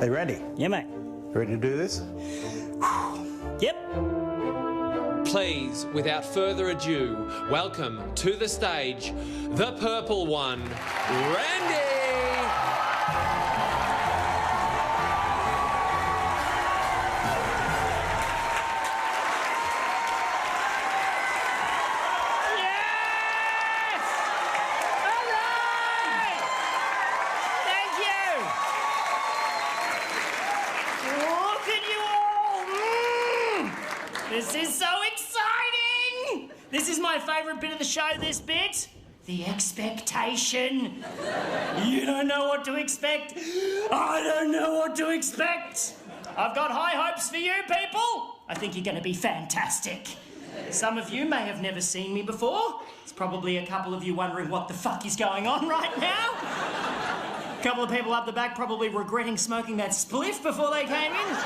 Are you ready? Yeah, mate. Ready to do this? Yep. Please, without further ado, welcome to the stage, the purple one, Randy! This is so exciting! This is my favourite bit of the show, this bit. The expectation. You don't know what to expect. I don't know what to expect. I've got high hopes for you people. I think you're going to be fantastic. Some of you may have never seen me before. There's probably a couple of you wondering what the fuck is going on right now. A couple of people up the back probably regretting smoking that spliff before they came in.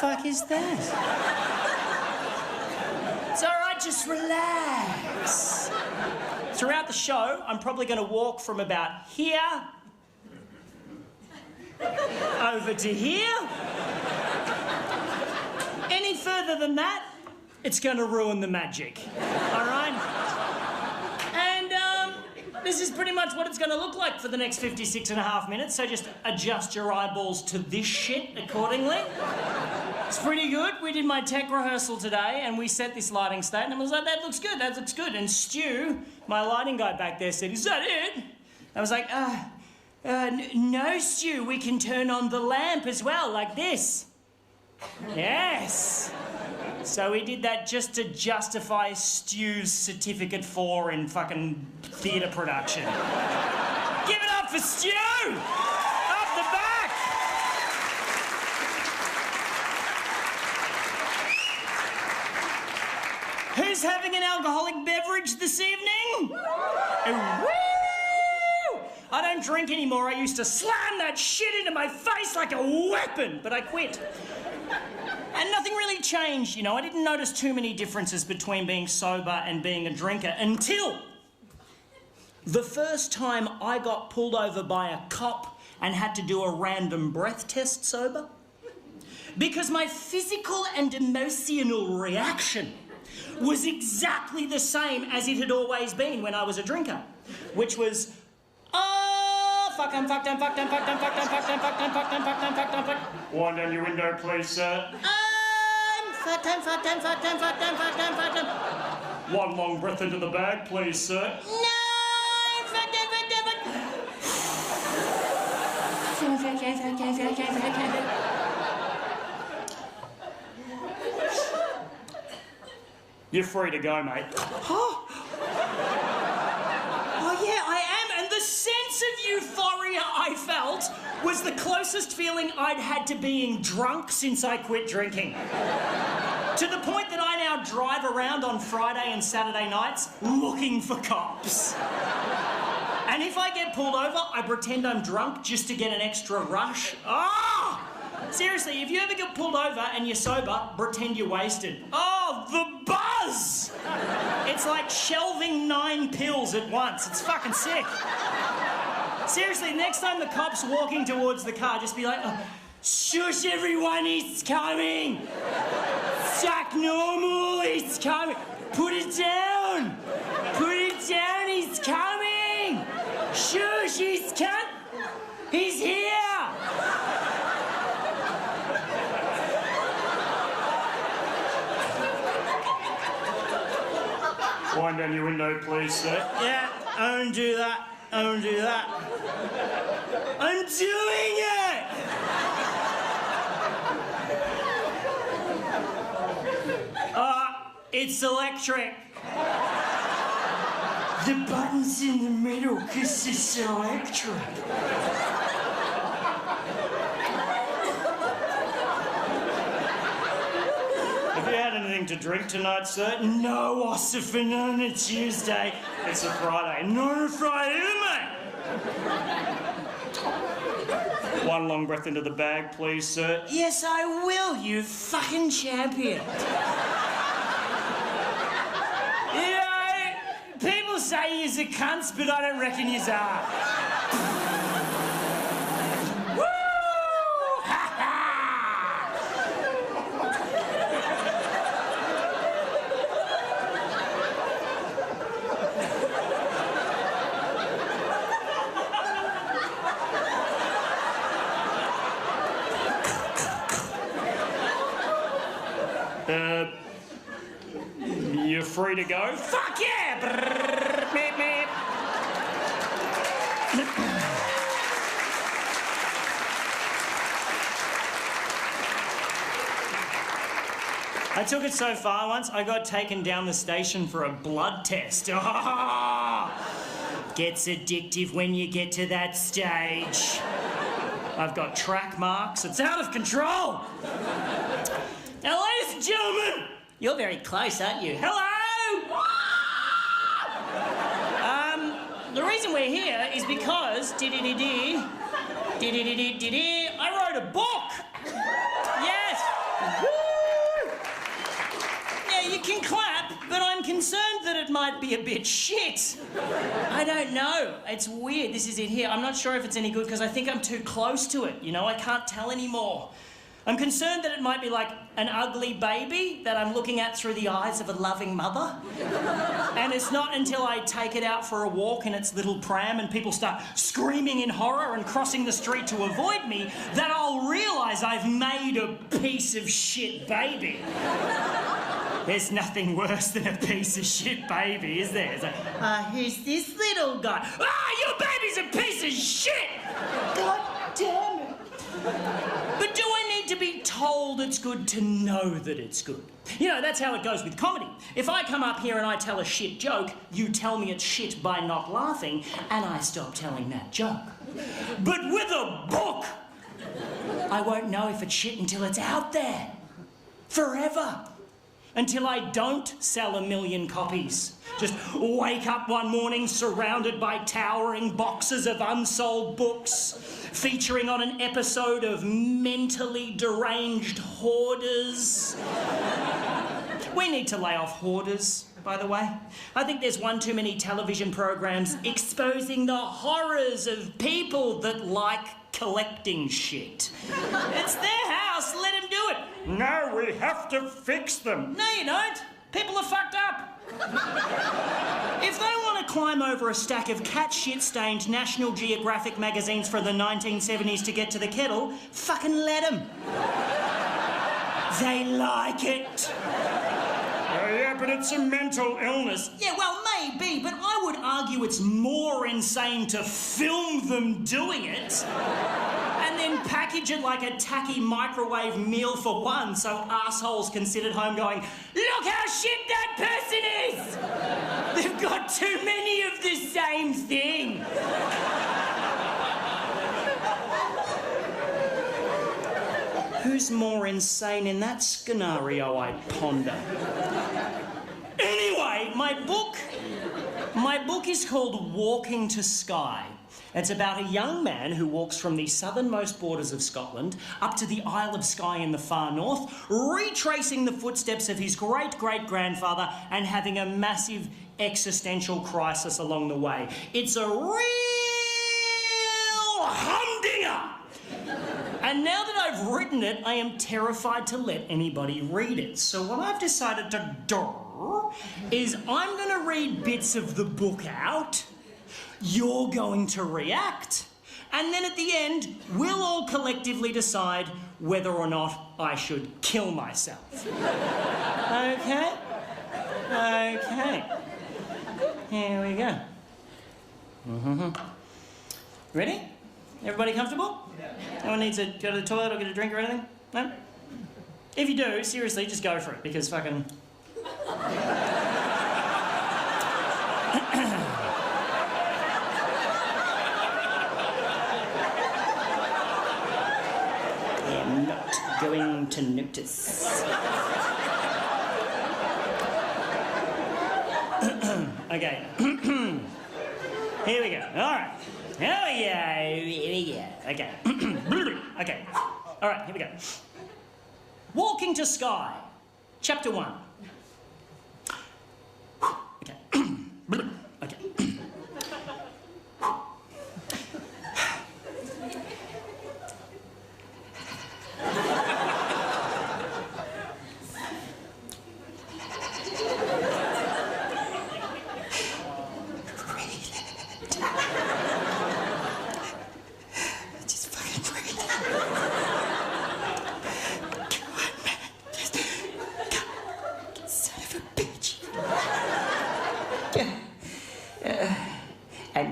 Fuck is that? It's all right, just relax. Throughout the show, I'm probably going to walk from about here over to here. Any further than that, it's going to ruin the magic. All right? And this is pretty much what it's going to look like for the next 56 and a half minutes, so just adjust your eyeballs to this shit accordingly. It's pretty good. We did my tech rehearsal today and we set this lighting state and I was like, that looks good, that looks good. And Stu, my lighting guy back there, said, is that it? I was like, no, Stu, we can turn on the lamp as well, like this. Yes. So we did that just to justify Stu's certificate 4 in fucking theatre production. Give it up for Stu! Up the back! Who's having an alcoholic beverage this evening? Woo! I don't drink anymore. I used to slam that shit into my face like a weapon, but I quit. And nothing really changed, you know. I didn't notice too many differences between being sober and being a drinker until the first time I got pulled over by a cop and had to do a random breath test sober. Because my physical and emotional reaction was exactly the same as it had always been when I was a drinker, which was, oh, fuck, I'm fucked, I'm fucked, I'm fucked, I'm fucked, I'm fucked, I'm fucked, I'm fucked, I'm fucked, I'm fucked, I'm fucked. Wind down your window, please, sir. I'm fucked, I'm fucked, I'm fucked, I'm fucked, I'm fucked, I'm fucked, I'm fucked. One long breath into the bag, please, sir. No, I'm fucked, I'm fucked, I'm fucked. You're free to go, mate. Oh, yeah, I am. And the sense of euphoria I felt was the closest feeling I'd had to being drunk since I quit drinking. To the point that I now drive around on Friday and Saturday nights looking for cops. And if I get pulled over, I pretend I'm drunk just to get an extra rush. Ah! Seriously, if you ever get pulled over and you're sober, pretend you're wasted. Oh, the buzz! It's like shelving 9 pills at once. It's fucking sick. Seriously, next time the cop's walking towards the car, just be like, oh, shush everyone, he's coming! Jack normal, he's coming! Put it down! Put it down, he's coming! Shush, he's coming! He's here! Wind down your window, please, sir. Yeah, I don't do that. I don't do that. I'm doing it! It's electric. The button's in the middle because it's electric. Have you had anything to drink tonight, sir? No, Ossifer, not on a Tuesday. It's a Friday. Not on a Friday, mate. One long breath into the bag, please, sir. Yes, I will, you fucking champion. You know, people say yous are cunts, but I don't reckon yous are. Woo! Ha ha! You're free to go. Fuck yeah! Brrr, meep, meep. I took it so far once, I got taken down the station for a blood test. Gets addictive when you get to that stage. I've got track marks. It's out of control. Now, ladies and gentlemen, you're very close, aren't you? Hello! The reason we're here is because I wrote a book. Yes. Woo! Now you can clap, but I'm concerned that it might be a bit shit. I don't know. It's weird. This is it here. I'm not sure if it's any good because I think I'm too close to it. You know, I can't tell anymore. I'm concerned that it might be like an ugly baby that I'm looking at through the eyes of a loving mother. And it's not until I take it out for a walk in its little pram and people start screaming in horror and crossing the street to avoid me that I'll realise I've made a piece of shit baby. There's nothing worse than a piece of shit baby, is there? It's like, who's this little guy? Your baby's a piece of shit! God damn it. But do I need to be told it's good to know that it's good? You know, that's how it goes with comedy. If I come up here and I tell a shit joke, you tell me it's shit by not laughing, and I stop telling that joke. But with a book, I won't know if it's shit until it's out there. Forever. Until I don't sell 1 million copies. Just wake up one morning surrounded by towering boxes of unsold books, featuring on an episode of Mentally Deranged Hoarders. We need to lay off hoarders, by the way. I think there's one too many television programs exposing the horrors of people that like collecting shit. It's their house, let them do it. No, we have to fix them. No, you don't. People are fucked up. If they want to climb over a stack of cat shit-stained National Geographic magazines from the 1970s to get to the kettle, fucking let them. They like it. Yeah, but it's a mental illness. Yeah, well, maybe, but I would argue it's more insane to film them doing it and then package it like a tacky microwave meal for one so assholes can sit at home going, look how shit that person is! They've got too many of the same thing. Who's more insane in that scenario, I ponder? Anyway, my book is called Walking to Skye. It's about a young man who walks from the southernmost borders of Scotland up to the Isle of Skye in the far north, retracing the footsteps of his great-great-grandfather and having a massive existential crisis along the way. It's a real humdinger! And now that I've written it, I am terrified to let anybody read it. So what I've decided to do is I'm going to read bits of the book out, you're going to react, and then at the end, we'll all collectively decide whether or not I should kill myself. Okay? Okay. Here we go. Ready? Everybody comfortable? No one needs to go to the toilet or get a drink or anything? No? If you do, seriously, just go for it, because fucking... I'm not going to notice. Okay. Here we go. All right. Here we go. Here we go. Okay. Okay. All right, here we go. Walking to Skye, Chapter 1. Okay. Okay.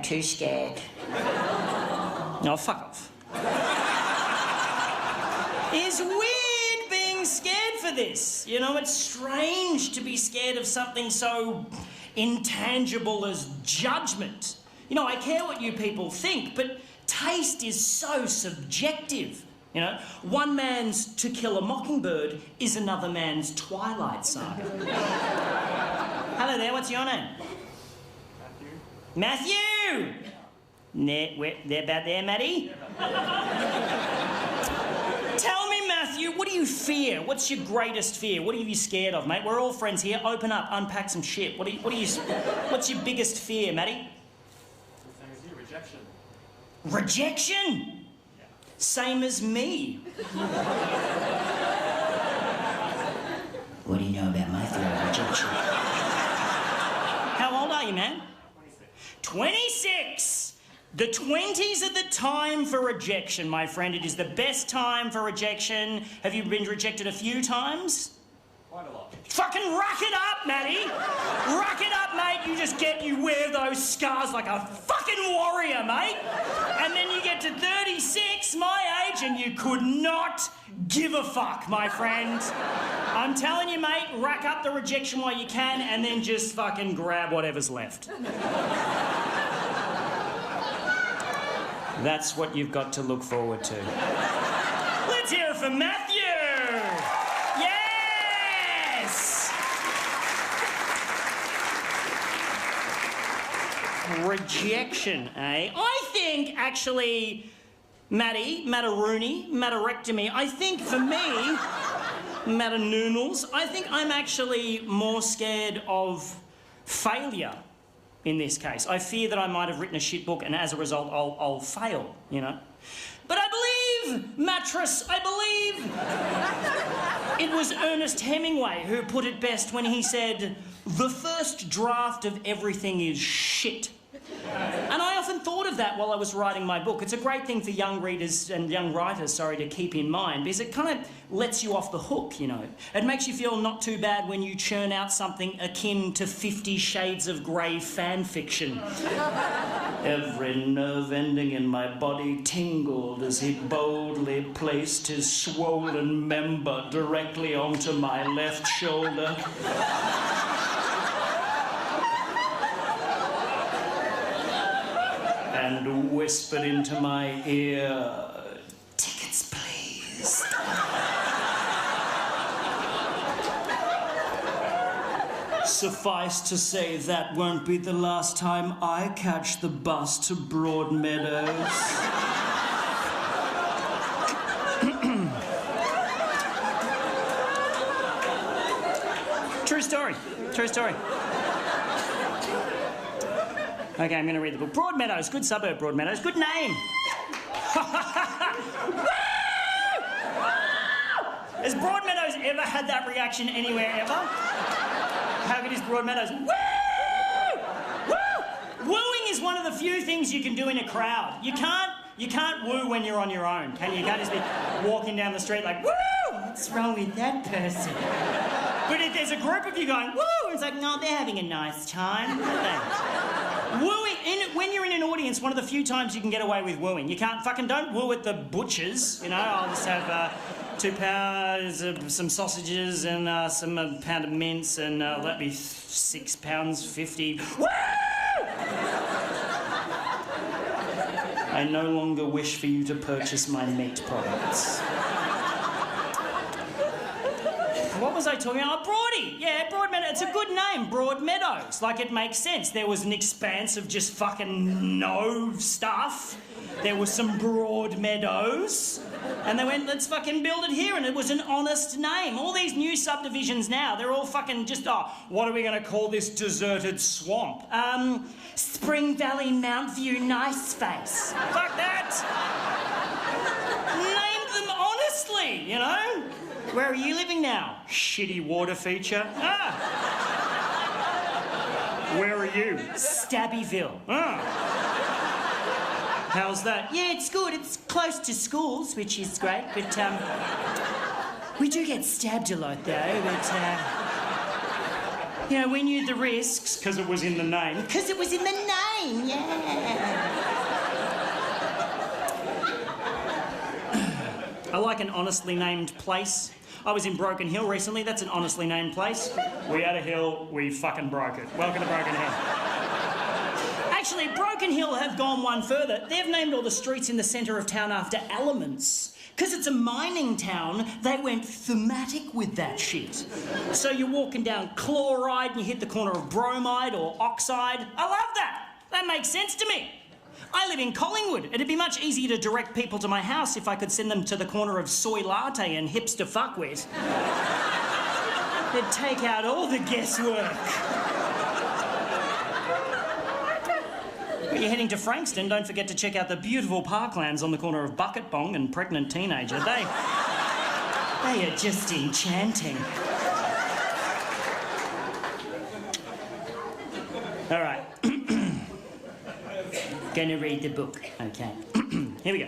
too scared. No, fuck off. It's weird being scared for this. You know, it's strange to be scared of something so intangible as judgment. You know, I care what you people think, but taste is so subjective. You know, one man's To Kill a Mockingbird is another man's Twilight Saga. Hello there, what's your name? Matthew. Matthew! They're about there, Matty? Tell me, Matthew, what do you fear? What's your greatest fear? What are you scared of, mate? We're all friends here. Open up, unpack some shit. What's your biggest fear, Matty? Same as you, rejection. Rejection? Yeah. Same as me. What do you know about my fear of rejection? How old are you, man? 26! The 20s are the time for rejection, my friend. It is the best time for rejection. Have you been rejected a few times? Quite a lot. Fucking rock it up, Matty! Rock it up, mate. You wear those scars like a fucking warrior, mate. And then you get to 36, my age, and you could not give a fuck, my friend. I'm telling you, mate, rack up the rejection while you can, and then just fucking grab whatever's left. That's what you've got to look forward to. Let's hear it for Matthew! Yes! Rejection, eh? I think, actually, Matarectomy, I think for me, Matanoodles, I think I'm actually more scared of failure. In this case, I fear that I might have written a shit book and as a result I'll fail, you know. But I believe, mattress, I believe it was Ernest Hemingway who put it best when he said, "The first draft of everything is shit." And I often thought of that while I was writing my book. It's a great thing for young readers and young writers, to keep in mind, because it kind of lets you off the hook, you know. It makes you feel not too bad when you churn out something akin to 50 Shades of Grey fan fiction. Every nerve ending in my body tingled as he boldly placed his swollen member directly onto my left shoulder. And whispered into my ear, "Tickets, please." Suffice to say, that won't be the last time I catch the bus to Broadmeadows. True story. True story. Okay, I'm going to read the book. Broadmeadows, good suburb, Broadmeadows. Good name. Has Broadmeadows ever had that reaction anywhere ever? How good is Broadmeadows? Woo! Woo! Wooing is one of the few things you can do in a crowd. You can't woo when you're on your own, can you? You can't just be walking down the street like, "Woo! What's wrong with that person?" But if there's a group of you going, "Woo!" it's like, no, they're having a nice time, aren't they? Wooing, when you're in an audience, one of the few times you can get away with wooing. You don't woo at the butcher's, you know. I'll just have £2 of some sausages and some pound of mince and let me £6.50. Woo! I no longer wish for you to purchase my meat products. What was I talking about? Oh, Broady. Yeah, Broadmeadows. It's a good name, Broadmeadows. Like, it makes sense. There was an expanse of just fucking no stuff. There was some broad meadows. And they went, let's fucking build it here. And it was an honest name. All these new subdivisions now, they're all fucking just, what are we going to call this deserted swamp? Spring Valley Mount View Nice Face. Fuck that. Name them honestly, you know? Where are you living now? Shitty water feature. Where are you? Stabbyville. How's that? Yeah, it's good. It's close to schools, which is great, but we do get stabbed a lot, though, but you know, we knew the risks. Because it was in the name. Because it was in the name! mine, yeah. I like an honestly named place. I was in Broken Hill recently. That's an honestly named place. We had a hill, we fucking broke it. Welcome to Broken Hill. Actually, Broken Hill have gone one further. They've named all the streets in the centre of town after elements. Because it's a mining town, they went thematic with that shit. So you're walking down chloride and you hit the corner of bromide or oxide. I love that. That makes sense to me. I live in Collingwood. It'd be much easier to direct people to my house if I could send them to the corner of soy latte and hipster fuckwit. They'd take out all the guesswork. When you're heading to Frankston, don't forget to check out the beautiful parklands on the corner of Bucket Bong and Pregnant Teenager. They are just enchanting. All right. Gonna read the book. Okay. Here we go.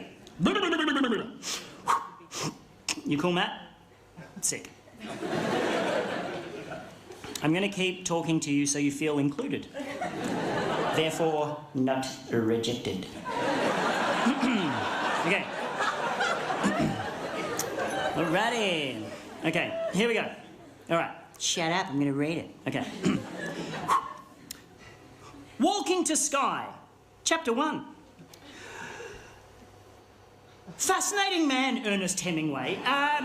You cool, Matt? Sick. I'm gonna keep talking to you so you feel included. Therefore, not rejected. Okay. Alrighty. Okay, here we go. All right. Shut up, I'm gonna read it. Okay. Walking to Skye, Chapter 1. Fascinating man, Ernest Hemingway. I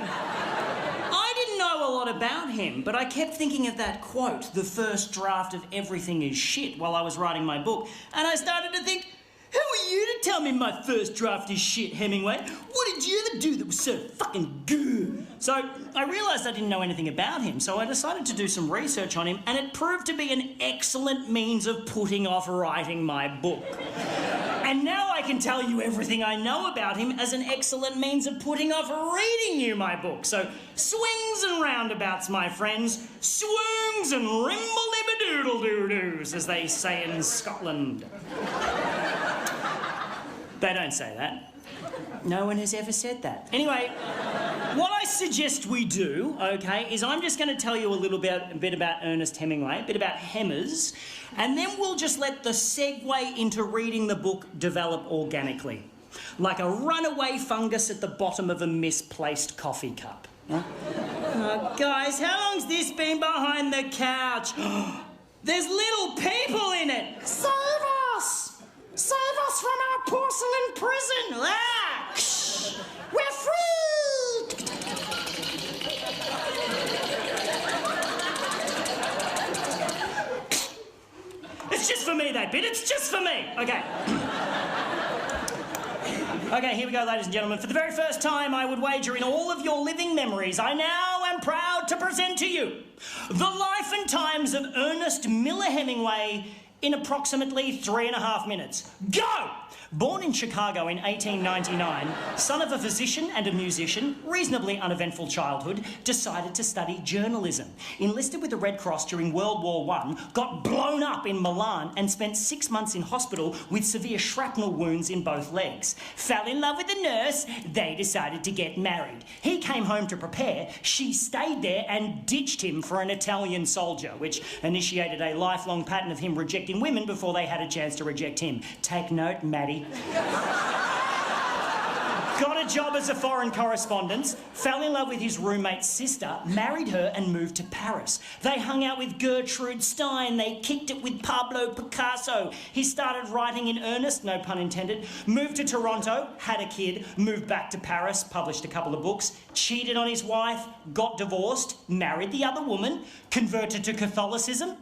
didn't know a lot about him, but I kept thinking of that quote, "The first draft of everything is shit," while I was writing my book, and I started to think, who are you to tell me my first draft is shit, Hemingway? What did you ever do that was so fucking good? So I realised I didn't know anything about him, so I decided to do some research on him, and it proved to be an excellent means of putting off writing my book. And now I can tell you everything I know about him as an excellent means of putting off reading you my book. So swings and roundabouts, my friends. Swoons and rimble-libba-doodle-doo-doos, as they say in Scotland. They don't say that. No one has ever said that. Anyway, what I suggest we do, okay, is I'm just going to tell you a bit about Ernest Hemingway, a bit about Hemmers, and then we'll just let the segue into reading the book develop organically, like a runaway fungus at the bottom of a misplaced coffee cup. Huh? Guys, how long's this been behind the couch? There's little people in it. Save us! Save us from our porcelain prison! Ah! We're free! It's just for me, that bit. It's just for me. Okay. Okay, here we go, ladies and gentlemen. For the very first time, I would wager in all of your living memories, I now am proud to present to you the life and times of Ernest Miller Hemingway in approximately 3.5 minutes. Go! Born in Chicago in 1899, son of a physician and a musician, reasonably uneventful childhood, decided to study journalism. Enlisted with the Red Cross during World War I, got blown up in Milan and spent 6 months in hospital with severe shrapnel wounds in both legs. Fell in love with a nurse, they decided to get married. He came home to prepare, she stayed there and ditched him for an Italian soldier, which initiated a lifelong pattern of him rejecting women before they had a chance to reject him. Take note, Maddie. Got a job as a foreign correspondent, fell in love with his roommate's sister, married her and moved to Paris. They hung out with Gertrude Stein, they kicked it with Pablo Picasso. He started writing in earnest, no pun intended, moved to Toronto, had a kid, moved back to Paris, published a couple of books, cheated on his wife, got divorced, married the other woman, converted to Catholicism,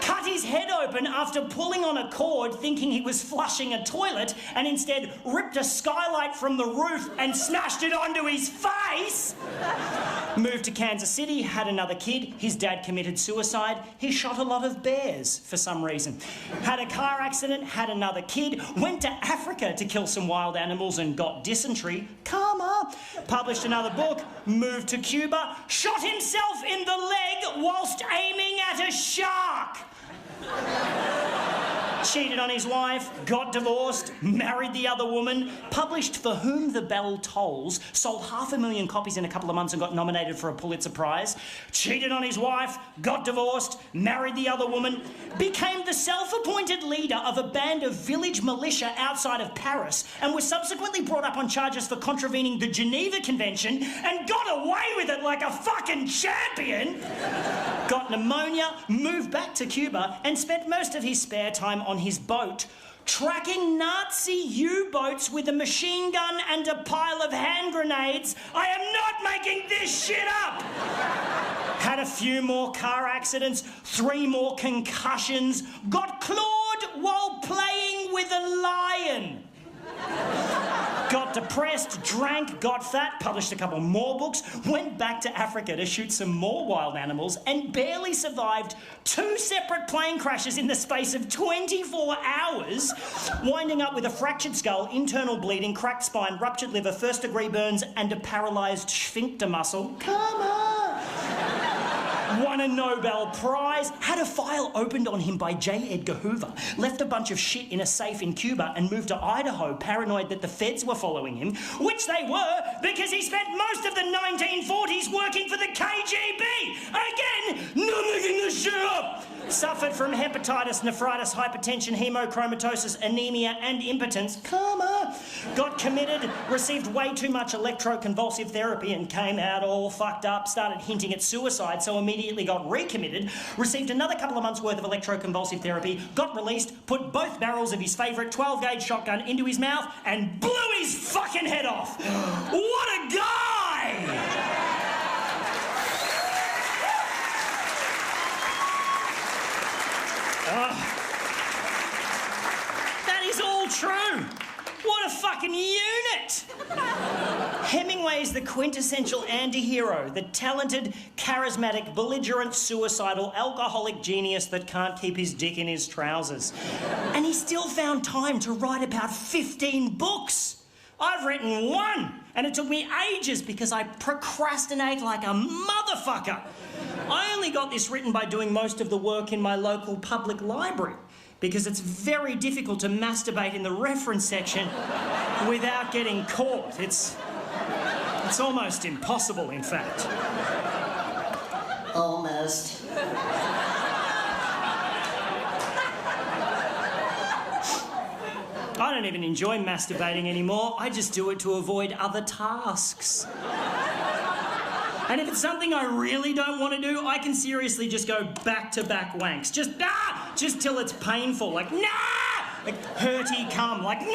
cut his head open after pulling on a cord thinking he was flushing a toilet and instead ripped a skylight from the roof and smashed it onto his face. Moved to Kansas City, had another kid, his dad committed suicide, he shot a lot of bears for some reason. Had a car accident, had another kid, went to Africa to kill some wild animals and got dysentery, karma. Published another book, moved to Cuba, shot himself in the leg whilst aiming at a shark. Cheated on his wife, got divorced, married the other woman, published For Whom the Bell Tolls, sold 500,000 copies in a couple of months and got nominated for a Pulitzer Prize, cheated on his wife, got divorced, married the other woman, became the self-appointed leader of a band of village militia outside of Paris, and was subsequently brought up on charges for contravening the Geneva Convention and got away with it like a fucking champion, got pneumonia, moved back to Cuba, and spent most of his spare time on his boat tracking Nazi U-boats with a machine gun and a pile of hand grenades. I am not making this shit up! Had a few more car accidents, 3 more concussions, got clawed while playing with a lion. Got depressed, drank, got fat, published a couple more books, went back to Africa to shoot some more wild animals, and barely survived 2 separate plane crashes in the space of 24 hours, winding up with a fractured skull, internal bleeding, cracked spine, ruptured liver, first-degree burns, and a paralysed sphincter muscle. Come on! Won a Nobel Prize, had a file opened on him by J. Edgar Hoover, left a bunch of shit in a safe in Cuba and moved to Idaho, paranoid that the feds were following him, which they were because he spent most of the 1940s working for the KGB. Again, not making this shit up. Suffered from hepatitis, nephritis, hypertension, hemochromatosis, anemia, and impotence. Come on. Got committed, received way too much electroconvulsive therapy and came out all fucked up, started hinting at suicide, so immediately got recommitted, received another couple of months' worth of electroconvulsive therapy, got released, put both barrels of his favourite 12-gauge shotgun into his mouth, and blew his fucking head off. What a guy! That is all true. What a fucking unit! Hemingway is the quintessential anti-hero, the talented, charismatic, belligerent, suicidal, alcoholic genius that can't keep his dick in his trousers. And he still found time to write about 15 books. I've written 1, and it took me ages because I procrastinate like a motherfucker. I only got this written by doing most of the work in my local public library, because it's very difficult to masturbate in the reference section without getting caught. It's almost impossible, in fact. Almost. I don't even enjoy masturbating anymore. I just do it to avoid other tasks. And if it's something I really don't want to do, I can seriously just go back-to-back wanks. Just till it's painful. Like, nah! Like, hurty cum. Like, no!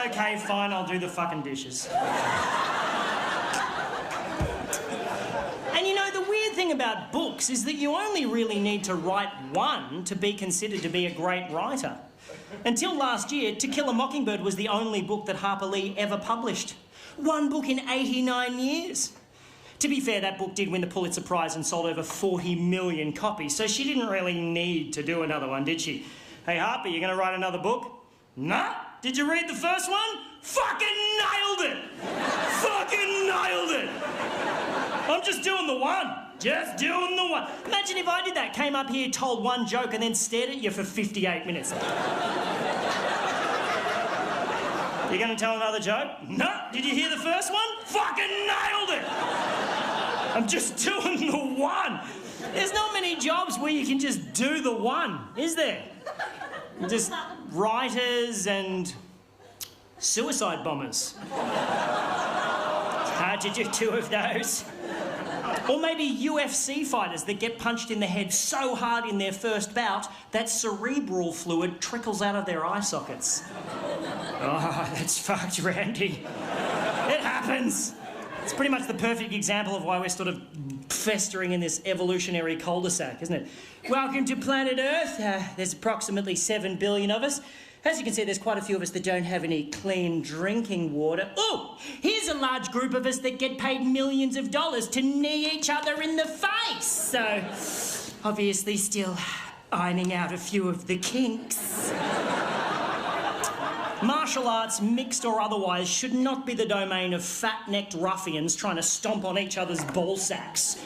Okay, fine, I'll do the fucking dishes. And you know, the weird thing about books is that you only really need to write 1 to be considered to be a great writer. Until last year, To Kill a Mockingbird was the only book that Harper Lee ever published. 1 book in 89 years. To be fair, that book did win the Pulitzer Prize and sold over 40 million copies, so she didn't really need to do another one, did she? Hey, Harper, you gonna write another book? Nah? Did you read the first one? Fucking nailed it! Fucking nailed it! I'm just doing the 1. Just doing the 1. Imagine if I did that, came up here, told 1 joke, and then stared at you for 58 minutes. You gonna tell another joke? No. Did you hear the first one? Fucking nailed it! I'm just doing the 1. There's not many jobs where you can just do the 1, is there? Just writers and suicide bombers. It's hard to do 2 of those. Or maybe UFC fighters that get punched in the head so hard in their first bout that cerebral fluid trickles out of their eye sockets. Oh, that's fucked, Randy. It happens. It's pretty much the perfect example of why we're sort of festering in this evolutionary cul-de-sac, isn't it? Welcome to planet Earth. There's approximately 7 billion of us. As you can see, there's quite a few of us that don't have any clean drinking water. Oh, here's a large group of us that get paid millions of dollars to knee each other in the face. So, obviously still ironing out a few of the kinks. Martial arts, mixed or otherwise, should not be the domain of fat-necked ruffians trying to stomp on each other's ball sacks.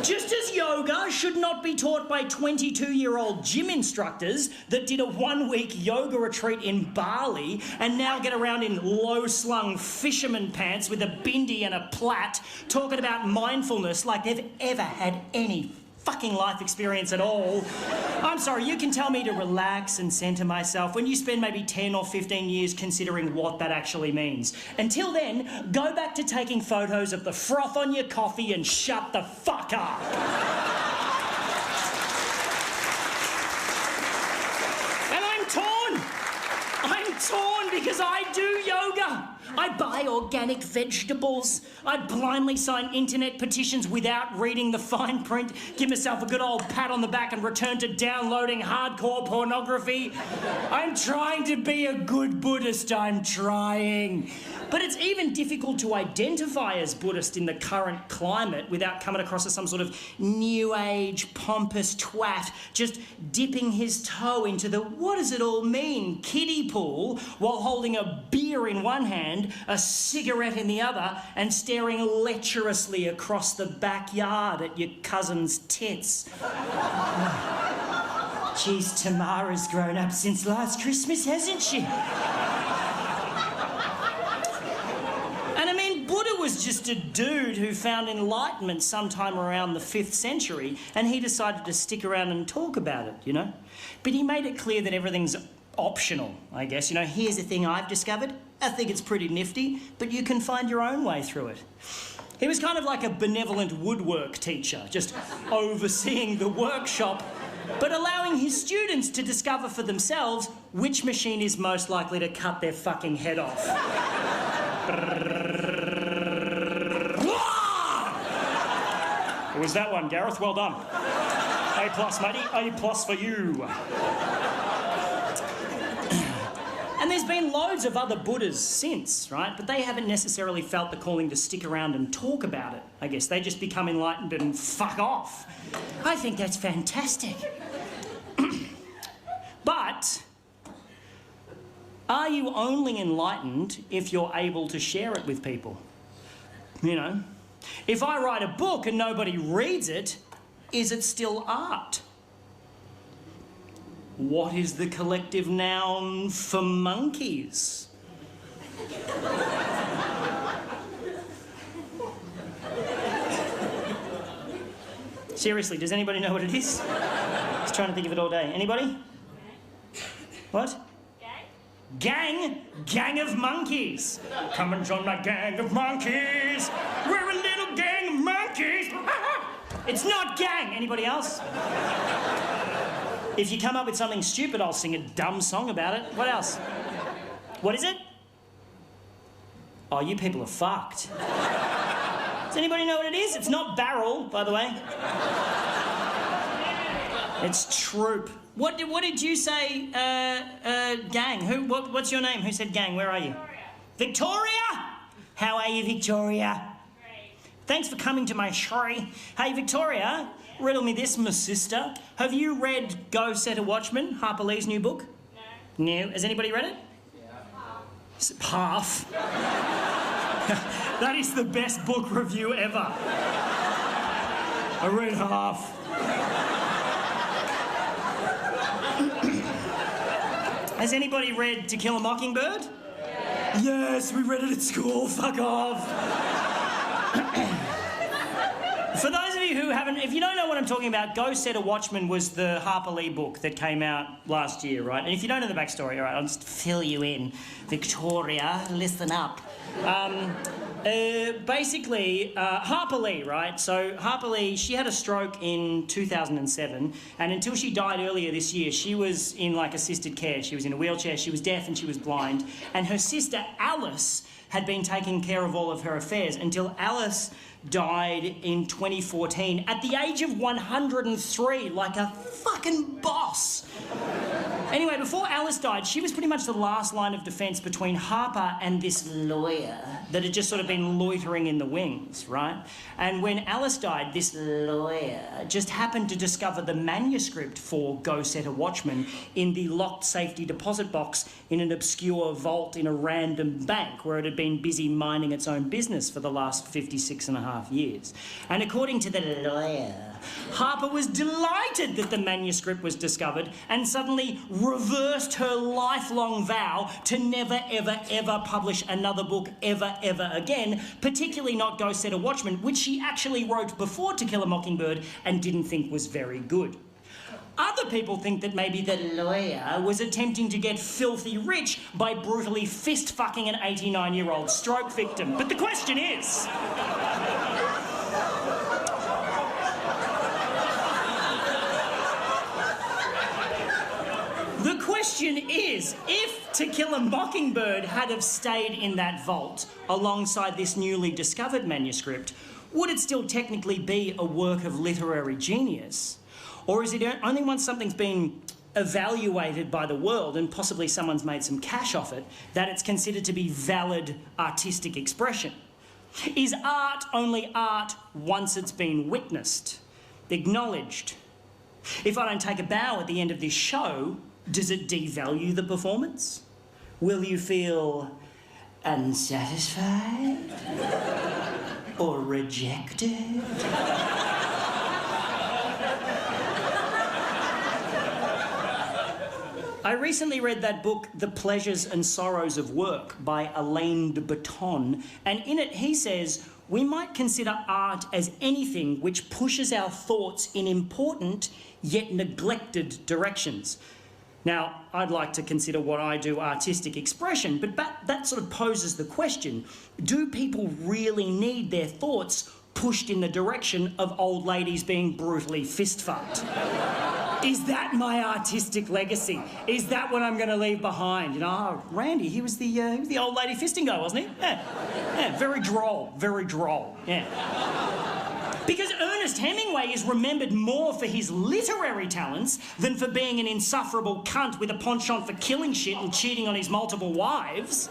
Just as yoga should not be taught by 22-year-old gym instructors that did a one-week yoga retreat in Bali and now get around in low-slung fisherman pants with a bindi and a plait talking about mindfulness like they've ever had any fucking life experience at all. I'm sorry, you can tell me to relax and centre myself when you spend maybe 10 or 15 years considering what that actually means. Until then, go back to taking photos of the froth on your coffee and shut the fuck up. And I'm torn. I'm torn because I do yoga. I buy organic vegetables. I blindly sign internet petitions without reading the fine print, give myself a good old pat on the back and return to downloading hardcore pornography. I'm trying to be a good Buddhist, I'm trying. But it's even difficult to identify as Buddhist in the current climate without coming across as some sort of new age pompous twat just dipping his toe into the what does it all mean kiddie pool while holding a beer in one hand, a cigarette in the other, and staring lecherously across the backyard at your cousin's tits. Geez, Tamara's grown up since last Christmas, hasn't she? And I mean, Buddha was just a dude who found enlightenment sometime around the 5th century, and he decided to stick around and talk about it, you know? But he made it clear that everything's optional, I guess. You know, here's the thing I've discovered. I think it's pretty nifty, but you can find your own way through it. He was kind of like a benevolent woodwork teacher, just overseeing the workshop, but allowing his students to discover for themselves which machine is most likely to cut their fucking head off. It was that one, Gareth. Well done. A+, matey. A+ for you. And there's been loads of other Buddhas since, right? But they haven't necessarily felt the calling to stick around and talk about it, I guess. They just become enlightened and fuck off. I think that's fantastic. But are you only enlightened if you're able to share it with people? You know? If I write a book and nobody reads it, is it still art? What is the collective noun for monkeys? Seriously, does anybody know what it is? I was trying to think of it all day. Anybody? What? Gang? Gang of monkeys. Come and join my gang of monkeys. We're a little gang of monkeys. It's not gang. Anybody else? If you come up with something stupid, I'll sing a dumb song about it. What else? What is it? Oh, you people are fucked. Does anybody know what it is? It's not barrel, by the way. It's troop. What did you say, gang? What's your name? Who said gang? Where are you? Victoria! How are you, Victoria? Great. Thanks for coming to my show. Hey, Victoria, riddle me this, my sister. Have you read Go Set a Watchman, Harper Lee's new book? No. No. Has anybody read it? Yeah. Half. That is the best book review ever. I read half. Has anybody read To Kill a Mockingbird? Yeah. Yes, we read it at school. Fuck off. For those of you who haven't, if you don't know what I'm talking about, Go Set a Watchman was the Harper Lee book that came out last year, right? And if you don't know the backstory, all right, I'll just fill you in. Victoria, listen up. Basically, Harper Lee, right? So Harper Lee, she had a stroke in 2007, and until she died earlier this year, she was in like assisted care. She was in a wheelchair, she was deaf and she was blind. And her sister Alice had been taking care of all of her affairs until Alice died in 2014 at the age of 103, like a fucking boss. Anyway, before Alice died, she was pretty much the last line of defence between Harper and this lawyer that had just sort of been loitering in the wings, right? And when Alice died, this lawyer just happened to discover the manuscript for Go Set a Watchman in the locked safety deposit box in an obscure vault in a random bank where it had been busy minding its own business for the last 56 and a half years. And according to the lawyer, Harper was delighted that the manuscript was discovered and suddenly reversed her lifelong vow to never, ever, ever publish another book ever, ever again, particularly not Go Set a Watchman, which she actually wrote before To Kill a Mockingbird and didn't think was very good. Other people think that maybe the lawyer was attempting to get filthy rich by brutally fist-fucking an 89-year-old stroke victim. But the question is... The question is, if To Kill a Mockingbird had have stayed in that vault alongside this newly discovered manuscript, would it still technically be a work of literary genius? Or is it only once something's been evaluated by the world and possibly someone's made some cash off it that it's considered to be valid artistic expression? Is art only art once it's been witnessed, acknowledged? If I don't take a bow at the end of this show, does it devalue the performance? Will you feel unsatisfied? Or rejected? I recently read that book, The Pleasures and Sorrows of Work, by Alain de Botton, and in it he says, we might consider art as anything which pushes our thoughts in important yet neglected directions. Now, I'd like to consider what I do artistic expression, but that sort of poses the question, do people really need their thoughts pushed in the direction of old ladies being brutally fist-fucked? Is that my artistic legacy? Is that what I'm going to leave behind? You know, oh, Randy, he was the old lady fisting guy, wasn't he? Yeah, very droll, yeah. Because Ernest Hemingway is remembered more for his literary talents than for being an insufferable cunt with a penchant for killing shit and cheating on his multiple wives.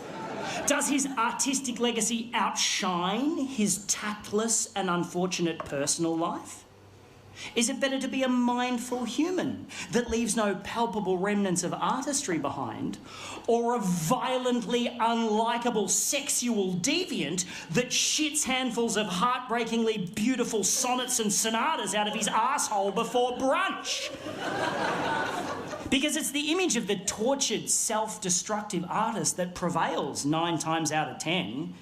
Does his artistic legacy outshine his tactless and unfortunate personal life? Is it better to be a mindful human that leaves no palpable remnants of artistry behind, or a violently unlikable sexual deviant that shits handfuls of heartbreakingly beautiful sonnets and sonatas out of his asshole before brunch? Because it's the image of the tortured, self-destructive artist that prevails 9 times out of 10.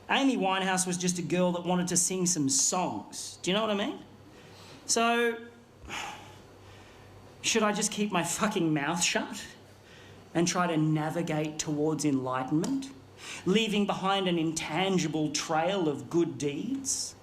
Amy Winehouse was just a girl that wanted to sing some songs. Do you know what I mean? So, should I just keep my fucking mouth shut and try to navigate towards enlightenment, leaving behind an intangible trail of good deeds?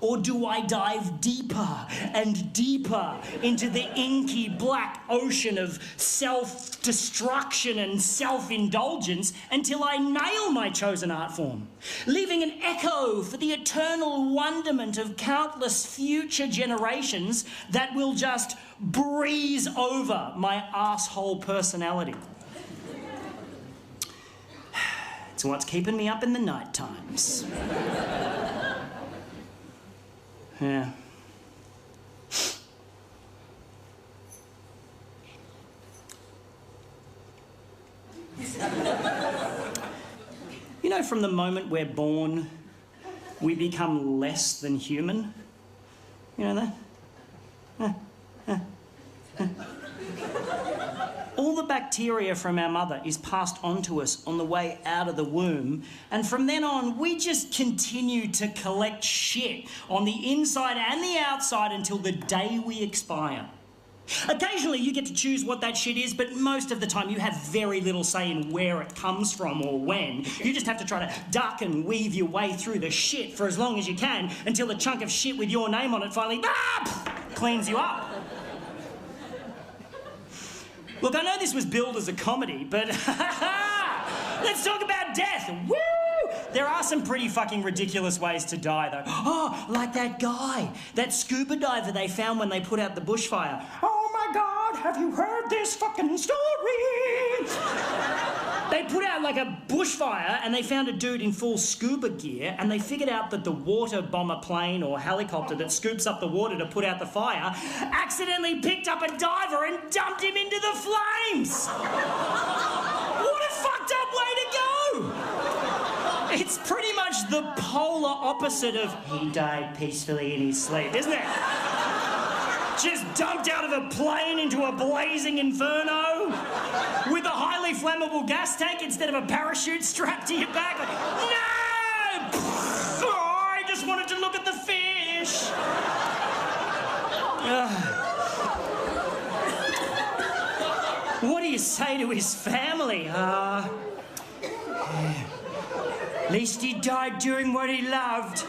Or do I dive deeper and deeper into the inky black ocean of self-destruction and self-indulgence until I nail my chosen art form, leaving an echo for the eternal wonderment of countless future generations that will just breeze over my arsehole personality? It's what's keeping me up in the night times. Yeah. You know, from the moment we're born, we become less than human. You know that? All the bacteria from our mother is passed on to us on the way out of the womb, and from then on, we just continue to collect shit on the inside and the outside until the day we expire. Occasionally, you get to choose what that shit is, but most of the time, you have very little say in where it comes from or when. You just have to try to duck and weave your way through the shit for as long as you can until a chunk of shit with your name on it finally cleans you up. Look, I know this was billed as a comedy, but let's talk about death. Woo! There are some pretty fucking ridiculous ways to die, though. Oh, like that guy, that scuba diver they found when they put out the bushfire. Oh my God, God, have you heard this fucking story? They put out like a bushfire and they found a dude in full scuba gear and they figured out that the water bomber plane or helicopter that scoops up the water to put out the fire accidentally picked up a diver and dumped him into the flames. What a fucked up way to go! It's pretty much the polar opposite of he died peacefully in his sleep, isn't it? Just dumped out of a plane into a blazing inferno with a highly flammable gas tank instead of a parachute strapped to your back. Like, no! Oh, I just wanted to look at the fish. What do you say to his family? At least he died doing what he loved.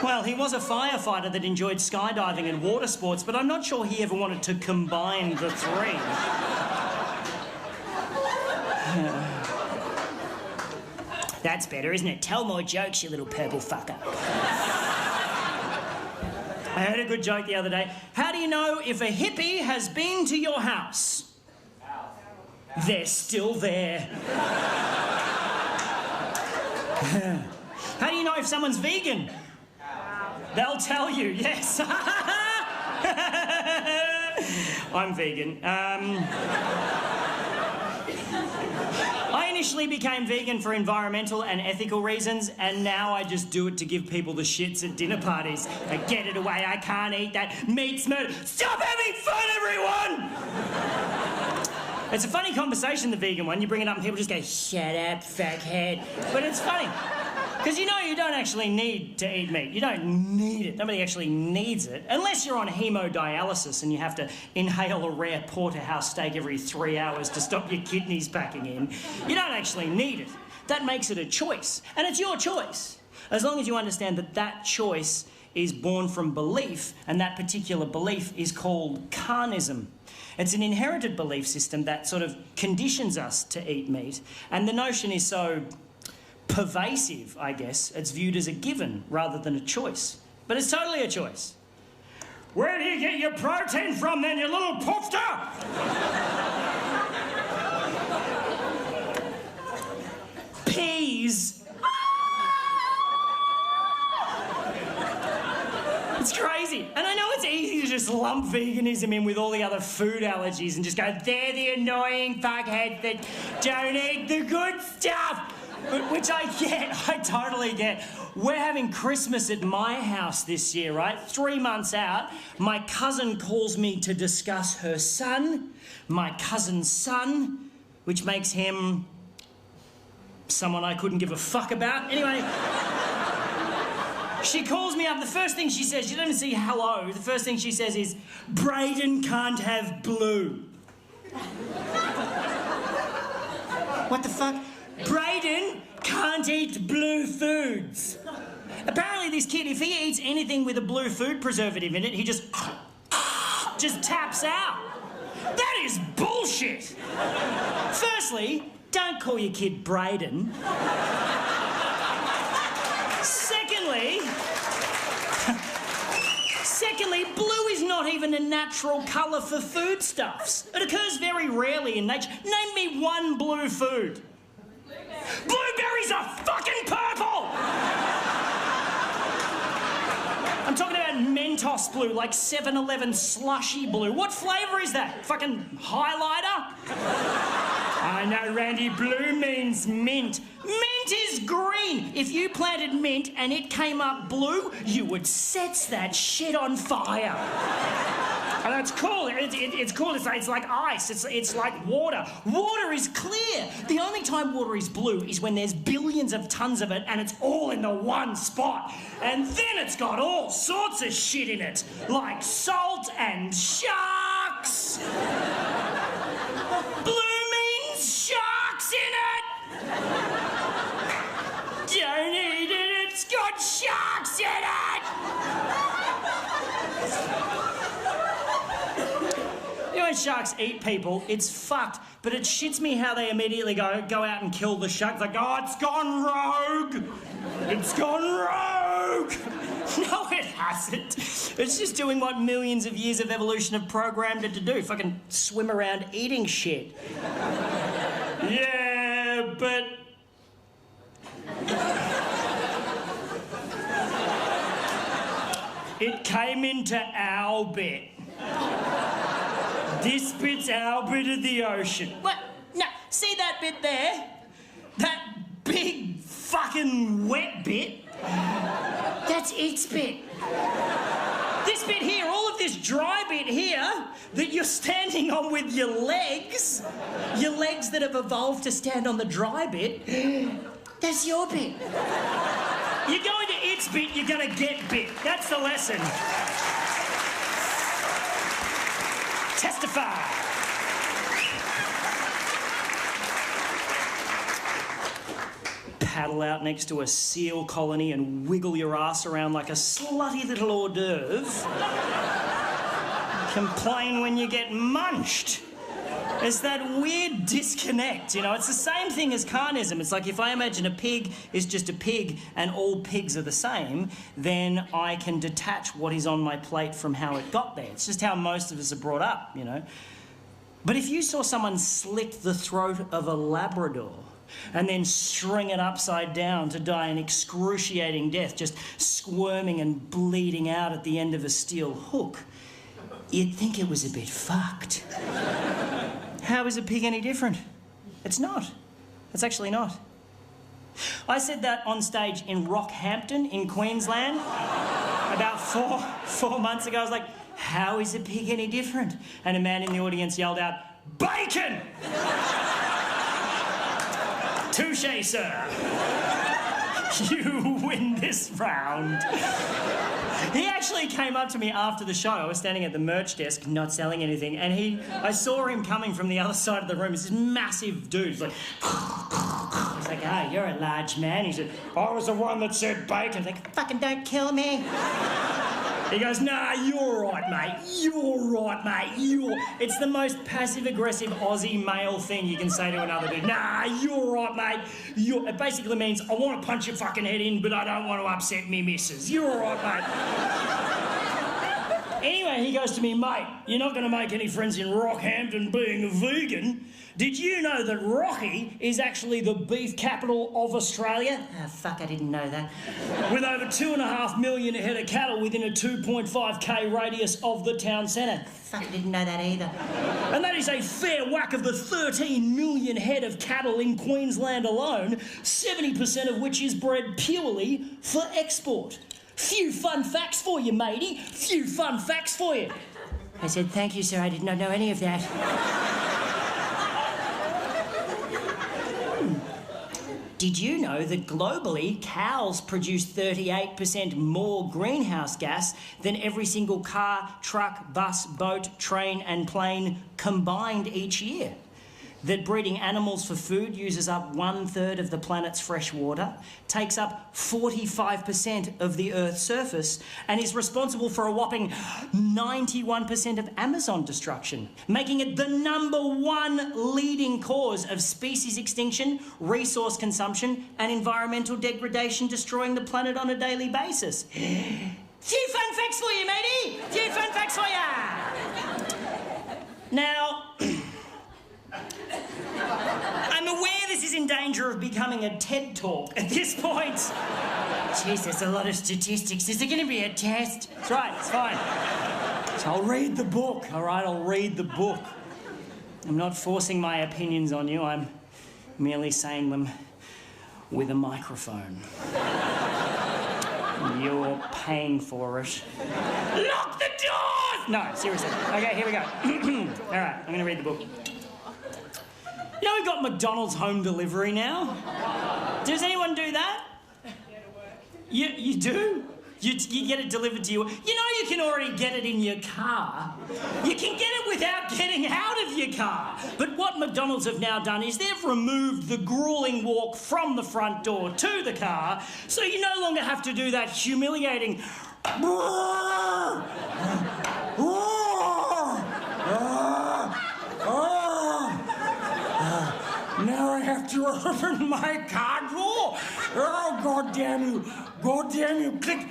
Well, he was a firefighter that enjoyed skydiving and water sports, but I'm not sure he ever wanted to combine the three. That's better, isn't it? Tell more jokes, you little purple fucker. I heard a good joke the other day. How do you know if a hippie has been to your house? They're still there. How do you know if someone's vegan? They'll tell you, yes. I'm vegan. I initially became vegan for environmental and ethical reasons, and now I just do it to give people the shits at dinner parties. Like, get it away, I can't eat that. Meat's murder. Stop having fun, everyone! It's a funny conversation, the vegan one. You bring it up and people just go, shut up, fuckhead. But it's funny. Because you know you don't actually need to eat meat. You don't need it. Nobody actually needs it. Unless you're on hemodialysis and you have to inhale a rare porterhouse steak every 3 hours to stop your kidneys packing in. You don't actually need it. That makes it a choice. And it's your choice. As long as you understand that that choice is born from belief, and that particular belief is called carnism. It's an inherited belief system that sort of conditions us to eat meat. And the notion is so pervasive, I guess, it's viewed as a given rather than a choice. But it's totally a choice. Where do you get your protein from then, you little poofter? Peas. It's crazy. And I know it's easy to just lump veganism in with all the other food allergies and just go, they're the annoying fuckheads that don't eat the good stuff. Which I get, I totally get. We're having Christmas at my house this year, right? 3 months out, my cousin calls me to discuss her son, my cousin's son, which makes him someone I couldn't give a fuck about. Anyway, she calls me up. The first thing she says, she doesn't even say hello. The first thing she says is, Brayden can't have blue. What the fuck? Brayden can't eat blue foods. Apparently this kid, if he eats anything with a blue food preservative in it, he just taps out. That is bullshit. Firstly, don't call your kid Brayden. Secondly, blue is not even a natural colour for foodstuffs. It occurs very rarely in nature. Name me one blue food. Blueberries are fucking purple! I'm talking about Mentos blue, like 7-Eleven slushy blue. What flavour is that? Fucking highlighter? I know, Randy, blue means mint. Mint is green. If you planted mint and it came up blue, you would set that shit on fire. And that's cool. It's cool. It's like ice. It's like water. Water is clear. The only time water is blue is when there's billions of tons of it and it's all in the one spot. And then it's got all sorts of shit in it, like salt and sharks. Blue means sharks in it. Don't eat it. It's got sharks in it. You know, when sharks eat people, it's fucked. But it shits me how they immediately go out and kill the shark. Like, oh, it's gone rogue. It's gone rogue. No, it hasn't. It's just doing what millions of years of evolution have programmed it to do. Fucking swim around eating shit. Yeah, but... It came into our bit. This bit's our bit of the ocean. What? No, see that bit there? That big fucking wet bit? That's its bit. This bit here, all of this dry bit here that you're standing on with your legs that have evolved to stand on the dry bit, that's your bit. You go into its bit, you're gonna get bit. That's the lesson. Testify. Paddle out next to a seal colony and wiggle your ass around like a slutty little hors d'oeuvre. Complain when you get munched. There's that weird disconnect, you know? It's the same thing as carnism. It's like if I imagine a pig is just a pig and all pigs are the same, then I can detach what is on my plate from how it got there. It's just how most of us are brought up, you know? But if you saw someone slit the throat of a Labrador and then string it upside down to die an excruciating death, just squirming and bleeding out at the end of a steel hook, you'd think it was a bit fucked. How is a pig any different? It's not. It's actually not. I said that on stage in Rockhampton in Queensland about four months ago. I was like, how is a pig any different? And a man in the audience yelled out, bacon! Touché, sir. You win this round. He actually came up to me after the show. I was standing at the merch desk, not selling anything, and I saw him coming from the other side of the room. He's this massive dude. He's like, oh, you're a large man. He said, I was the one that said bacon. I was like, fucking don't kill me. He goes, nah, you're right, mate. You're right, mate. It's the most passive-aggressive Aussie male thing you can say to another dude. Nah, you're right, mate. It basically means I want to punch your fucking head in, but I don't want to upset me missus. You're all right, mate. Anyway, he goes to me, mate, you're not going to make any friends in Rockhampton being a vegan. Did you know that Rocky is actually the beef capital of Australia? Oh, fuck, I didn't know that. With over 2.5 million head of cattle within a 2.5k radius of the town centre. Fuck, I didn't know that either. And that is a fair whack of the 13 million head of cattle in Queensland alone, 70% of which is bred purely for export. Few fun facts for you, matey. Few fun facts for you. I said, thank you, sir. I did not know any of that. Did you know that globally, cows produce 38% more greenhouse gas than every single car, truck, bus, boat, train and plane combined each year? That breeding animals for food uses up 1/3 of the planet's fresh water, takes up 45% of the Earth's surface, and is responsible for a whopping 91% of Amazon destruction, making it the #1 leading cause of species extinction, resource consumption, and environmental degradation, destroying the planet on a daily basis. Few fun facts for you, matey! Few fun facts for you! Now, I'm aware this is in danger of becoming a TED Talk at this point. Jeez, there's a lot of statistics. Is there going to be a test? That's right, it's fine. So I'll read the book, all right? I'll read the book. I'm not forcing my opinions on you. I'm merely saying them with a microphone. You're paying for it. Lock the doors! No, seriously. Okay, here we go. All right, I'm going to read the book. You know we've got McDonald's home delivery now? Does anyone do that? You do? You get it delivered to you. You know you can already get it in your car. You can get it without getting out of your car. But what McDonald's have now done is they've removed the grueling walk from the front door to the car, so you no longer have to do that humiliating now I have to open my car door. Oh, God damn you. God damn you. Click.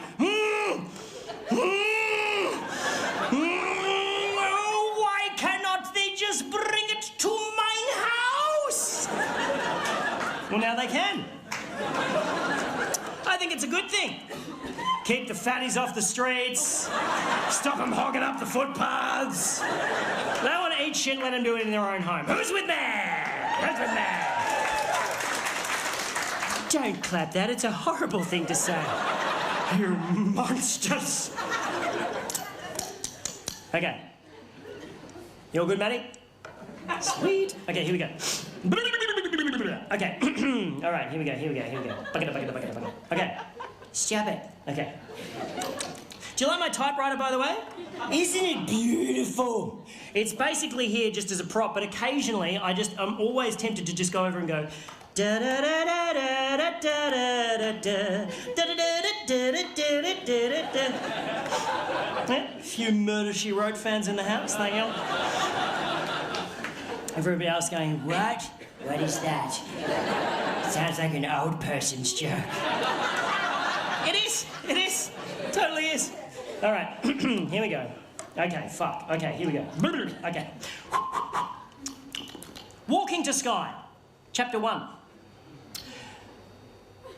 people now they can. I think it's a good thing. Keep the fatties off the streets. Stop them hogging up the footpaths. They want to eat shit, let them do it in their own home. Who's with me? Who's with me? Don't clap that. It's a horrible thing to say. You monsters. Okay. You all good, Maddie? Sweet. Okay, here we go. Okay. All right, here we go. Bucket. Okay. Stop it. Okay. Do you like my typewriter, by the way? Isn't it beautiful? It's basically here just as a prop, but occasionally I'm always tempted to just go over and go da da da da da da da da da da da da da. A few Murder, She Wrote fans in the house, thank you. Everybody else going, what? What is that? Sounds like an old person's joke. It is. Totally is. All right, here we go. Okay, fuck. Okay, here we go. Okay. Walking to Skye, Chapter 1.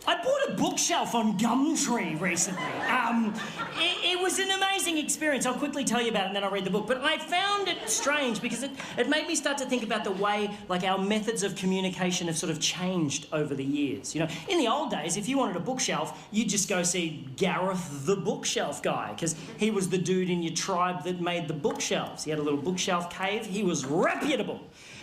I bought a bookshelf on Gumtree recently. It was an amazing experience. I'll quickly tell you about it and then I'll read the book. But I found it strange because it made me start to think about the way, like, our methods of communication have sort of changed over the years. You know, in the old days, if you wanted a bookshelf, you'd just go see Gareth the bookshelf guy because he was the dude in your tribe that made the bookshelves. He had a little bookshelf cave. He was reputable.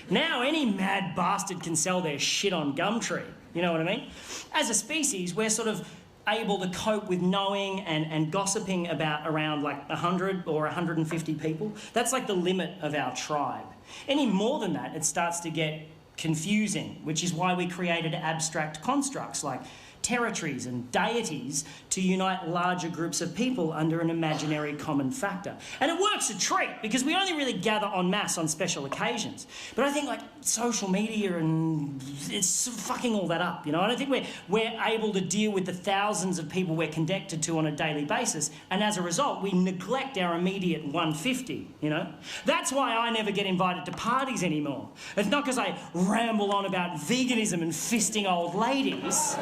Now any mad bastard can sell their shit on Gumtree. You know what I mean? As a species, we're sort of able to cope with knowing and gossiping about around like 100 or 150 people. That's like the limit of our tribe. Any more than that, it starts to get confusing, which is why we created abstract constructs like territories and deities to unite larger groups of people under an imaginary common factor. And it works a treat because we only really gather en masse on special occasions. But I think like social media and it's fucking all that up, you know? I don't think we're able to deal with the thousands of people we're connected to on a daily basis, and as a result we neglect our immediate 150, you know? That's why I never get invited to parties anymore. It's not because I ramble on about veganism and fisting old ladies.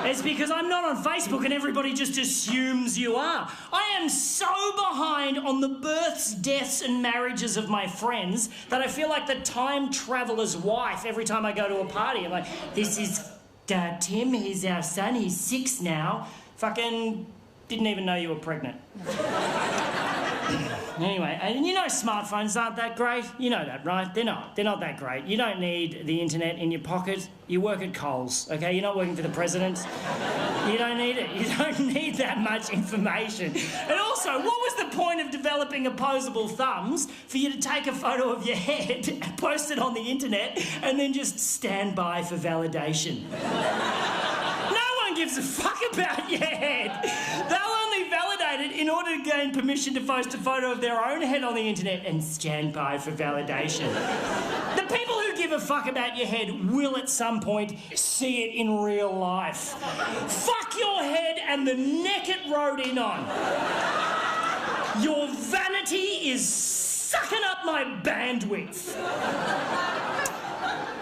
It's because I'm not on Facebook and everybody just assumes you are. I am so behind on the births, deaths and marriages of my friends that I feel like the time traveller's wife every time I go to a party. I'm like, this is Tim, he's our son, he's 6 now. Fucking didn't even know you were pregnant. Anyway, and you know smartphones aren't that great. You know that, right? They're not that great. You don't need the internet in your pocket. You work at Coles, okay? You're not working for the president. You don't need it. You don't need that much information. And also, what was the point of developing opposable thumbs for you to take a photo of your head and post it on the internet and then just stand by for validation? No one gives a fuck about your head. They'll only validate it in order to gain permission to post a photo of their own head on the internet and stand by for validation. The people who give a fuck about your head will at some point see it in real life. Fuck your head and the neck it rode in on. Your vanity is sucking up my bandwidth.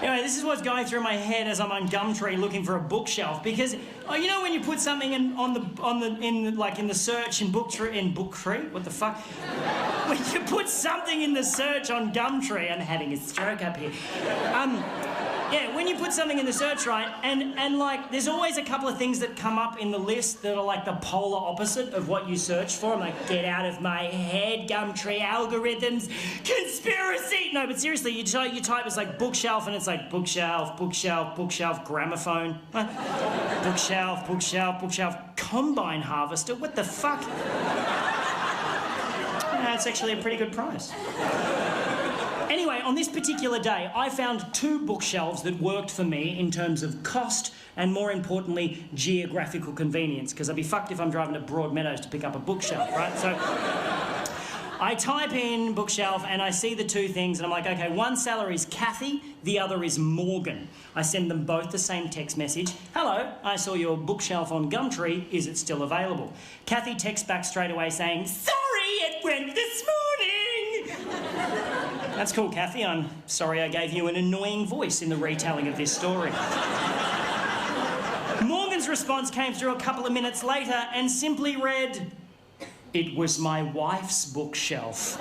Anyway, this is what's going through my head as I'm on Gumtree looking for a bookshelf, because you know when you put something in the search in Booktree, what the fuck? When you put something in the search on Gumtree, I'm having a stroke up here. Yeah, when you put something in the search, right, and like, there's always a couple of things that come up in the list that are like the polar opposite of what you search for. I'm like, get out of my head, Gumtree algorithms, conspiracy. No, but seriously, you type, it's like bookshelf, and it's like bookshelf, bookshelf, bookshelf, gramophone. Bookshelf, bookshelf, bookshelf, combine harvester. What the fuck? That's actually a pretty good price. Anyway, on this particular day, I found 2 bookshelves that worked for me in terms of cost and, more importantly, geographical convenience, because I'd be fucked if I'm driving to Broadmeadows to pick up a bookshelf, right? So I type in bookshelf and I see the 2 things and I'm like, okay, one seller is Kathy, the other is Morgan. I send them both the same text message. Hello, I saw your bookshelf on Gumtree. Is it still available? Kathy texts back straight away saying, sorry, it went this morning. That's cool, Kathy. I'm sorry I gave you an annoying voice in the retelling of this story. Morgan's response came through a couple of minutes later and simply read, "It was my wife's bookshelf."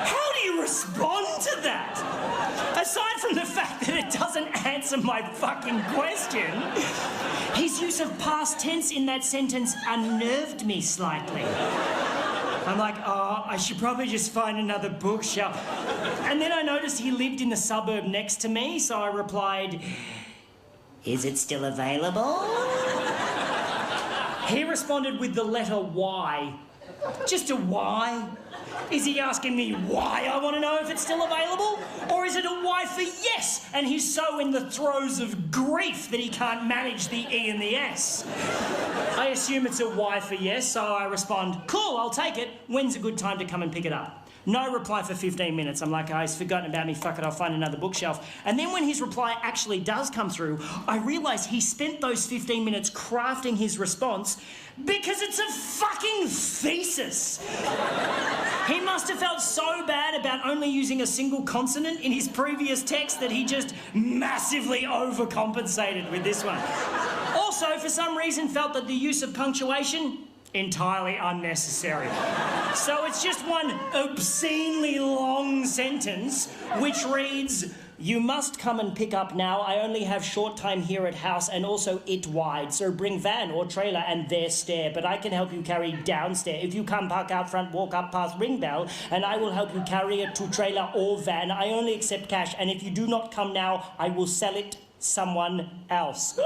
How do you respond to that? Aside from the fact that it doesn't answer my fucking question, his use of past tense in that sentence unnerved me slightly. I'm like, oh, I should probably just find another bookshelf. And then I noticed he lived in the suburb next to me, so I replied, "Is it still available?" He responded with the letter Y. Just a Y? Is he asking me why I want to know if it's still available? Or is it a Y for yes, and he's so in the throes of grief that he can't manage the E and the S? I assume it's a Y for yes, so I respond, "Cool, I'll take it. When's a good time to come and pick it up?" No reply for 15 minutes. I'm like, oh, he's forgotten about me. Fuck it, I'll find another bookshelf. And then when his reply actually does come through, I realise he spent those 15 minutes crafting his response because it's a fucking thesis. He must have felt so bad about only using a single consonant in his previous text that he just massively overcompensated with this one. Also, for some reason, felt that the use of punctuation entirely unnecessary. So it's just one obscenely long sentence which reads, "You must come and pick up now. I only have short time here at house and also it wide. So bring van or trailer and there stair. But I can help you carry downstairs. If you come park out front, walk up past ring bell and I will help you carry it to trailer or van. I only accept cash and if you do not come now, I will sell it someone else."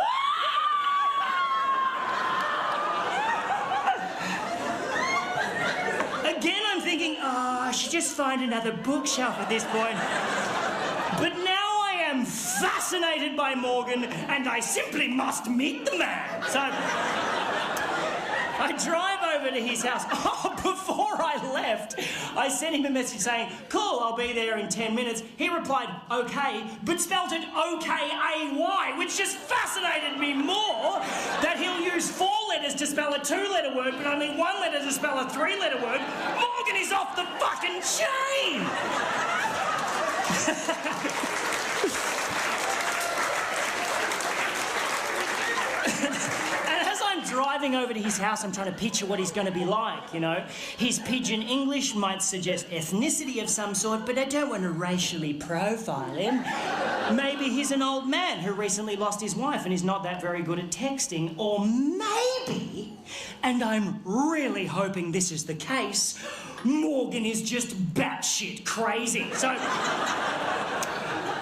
Again, I'm thinking, oh, I should just find another bookshelf at this point. But now I am fascinated by Morgan and I simply must meet the man. So I drive over to his house. Oh, before I left, I sent him a message saying, "Cool, I'll be there in 10 minutes. He replied, "Okay," but spelt it O-K-A-Y, which just fascinated me more that he'll use 4 letters to spell a 2-letter word, but only 1 letter to spell a 3-letter word. Morgan is off the fucking chain! Driving over to his house, I'm trying to picture what he's going to be like, you know. His pidgin English might suggest ethnicity of some sort, but I don't want to racially profile him. Maybe he's an old man who recently lost his wife and is not that very good at texting. Or maybe, and I'm really hoping this is the case, Morgan is just batshit crazy. So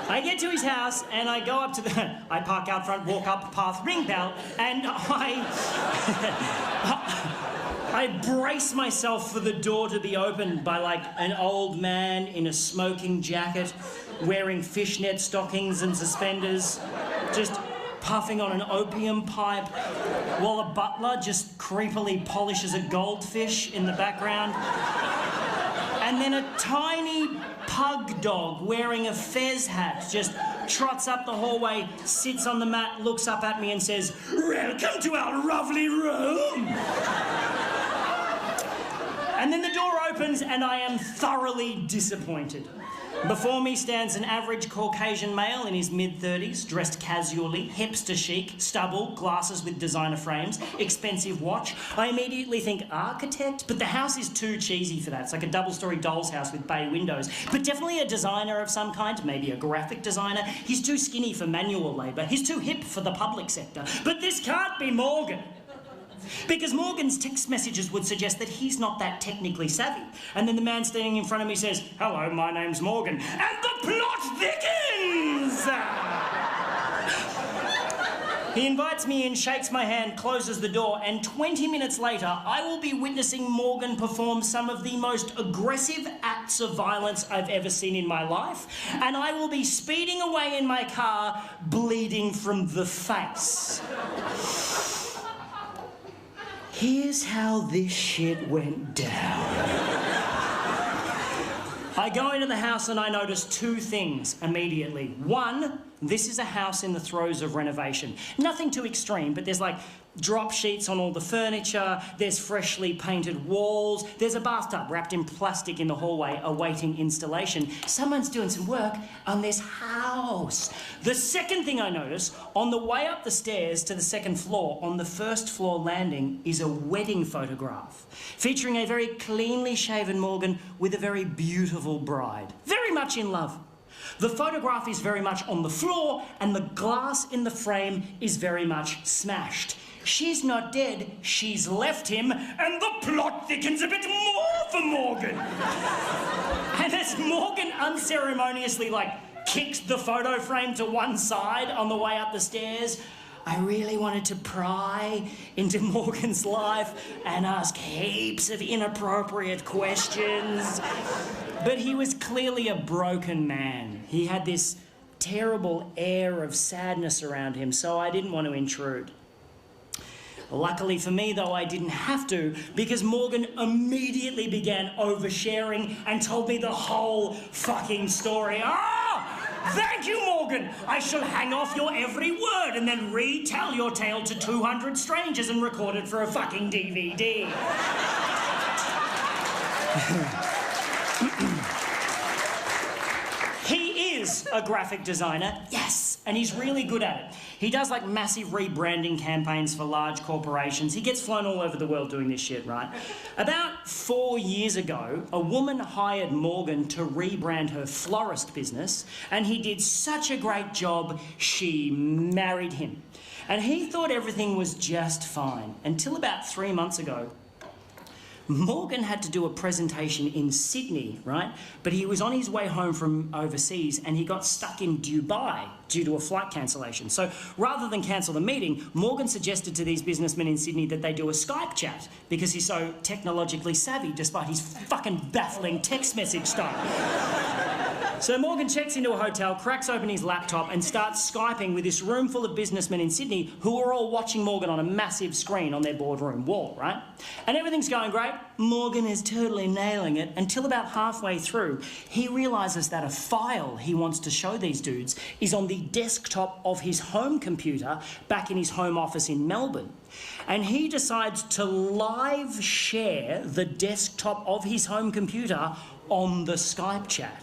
I get to his house and I go up to I park out front, walk up past ring bell, and I brace myself for the door to be opened by like an old man in a smoking jacket, wearing fishnet stockings and suspenders, just puffing on an opium pipe, while a butler just creepily polishes a goldfish in the background. And then a tiny pug dog wearing a fez hat just trots up the hallway, sits on the mat, looks up at me and says, "Welcome to our lovely room." And then the door opens and I am thoroughly disappointed. Before me stands an average Caucasian male in his mid-30s, dressed casually, hipster chic, stubble, glasses with designer frames, expensive watch. I immediately think architect, but the house is too cheesy for that. It's like a double-story doll's house with bay windows. But definitely a designer of some kind, maybe a graphic designer. He's too skinny for manual labour. He's too hip for the public sector. But this can't be Morgan. Because Morgan's text messages would suggest that he's not that technically savvy. And then the man standing in front of me says, "Hello, my name's Morgan." And the plot thickens! He invites me in, shakes my hand, closes the door, and 20 minutes later, I will be witnessing Morgan perform some of the most aggressive acts of violence I've ever seen in my life. And I will be speeding away in my car, bleeding from the face. Here's how this shit went down. I go into the house and I notice 2 things immediately. 1, this is a house in the throes of renovation. Nothing too extreme, but there's like drop sheets on all the furniture, there's freshly painted walls, there's a bathtub wrapped in plastic in the hallway awaiting installation. Someone's doing some work on this house. The second thing I notice, on the way up the stairs to the second floor, on the first floor landing, is a wedding photograph featuring a very cleanly shaven Morgan with a very beautiful bride, very much in love. The photograph is very much on the floor and the glass in the frame is very much smashed. She's not dead, she's left him, and the plot thickens a bit more for Morgan. And as Morgan unceremoniously, kicked the photo frame to one side on the way up the stairs, I really wanted to pry into Morgan's life and ask heaps of inappropriate questions. But he was clearly a broken man. He had this terrible air of sadness around him, so I didn't want to intrude. Luckily for me, though, I didn't have to, because Morgan immediately began oversharing and told me the whole fucking story. Thank you, Morgan. I shall hang off your every word and then retell your tale to 200 strangers and record it for a fucking DVD. He is a graphic designer, yes, and he's really good at it. He does massive rebranding campaigns for large corporations. He gets flown all over the world doing this shit, right? About 4 years ago, a woman hired Morgan to rebrand her florist business, and he did such a great job, she married him. And he thought everything was just fine, until about 3 months ago. Morgan had to do a presentation in Sydney, right? But he was on his way home from overseas and he got stuck in Dubai due to a flight cancellation. So rather than cancel the meeting, Morgan suggested to these businessmen in Sydney that they do a Skype chat because he's so technologically savvy despite his fucking baffling text message style. So Morgan checks into a hotel, cracks open his laptop and starts Skyping with this room full of businessmen in Sydney who are all watching Morgan on a massive screen on their boardroom wall, right? And everything's going great. Morgan is totally nailing it until about halfway through, he realises that a file he wants to show these dudes is on the desktop of his home computer back in his home office in Melbourne. And he decides to live share the desktop of his home computer on the Skype chat.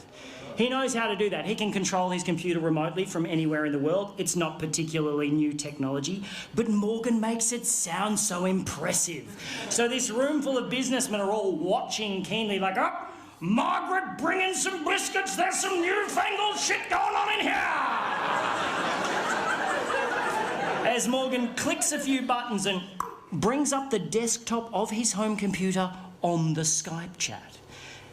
He knows how to do that. He can control his computer remotely from anywhere in the world. It's not particularly new technology, but Morgan makes it sound so impressive. So this room full of businessmen are all watching keenly Margaret, bring in some biscuits. There's some newfangled shit going on in here. As Morgan clicks a few buttons and brings up the desktop of his home computer on the Skype chat.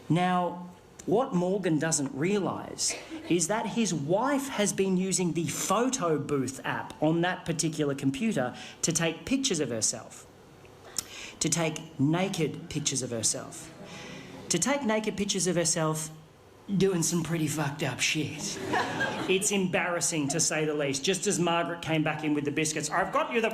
Now, what Morgan doesn't realise is that his wife has been using the photo booth app on that particular computer to take pictures of herself. To take naked pictures of herself. To take naked pictures of herself doing some pretty fucked up shit. It's embarrassing to say the least. Just as Margaret came back in with the biscuits, I've got you the...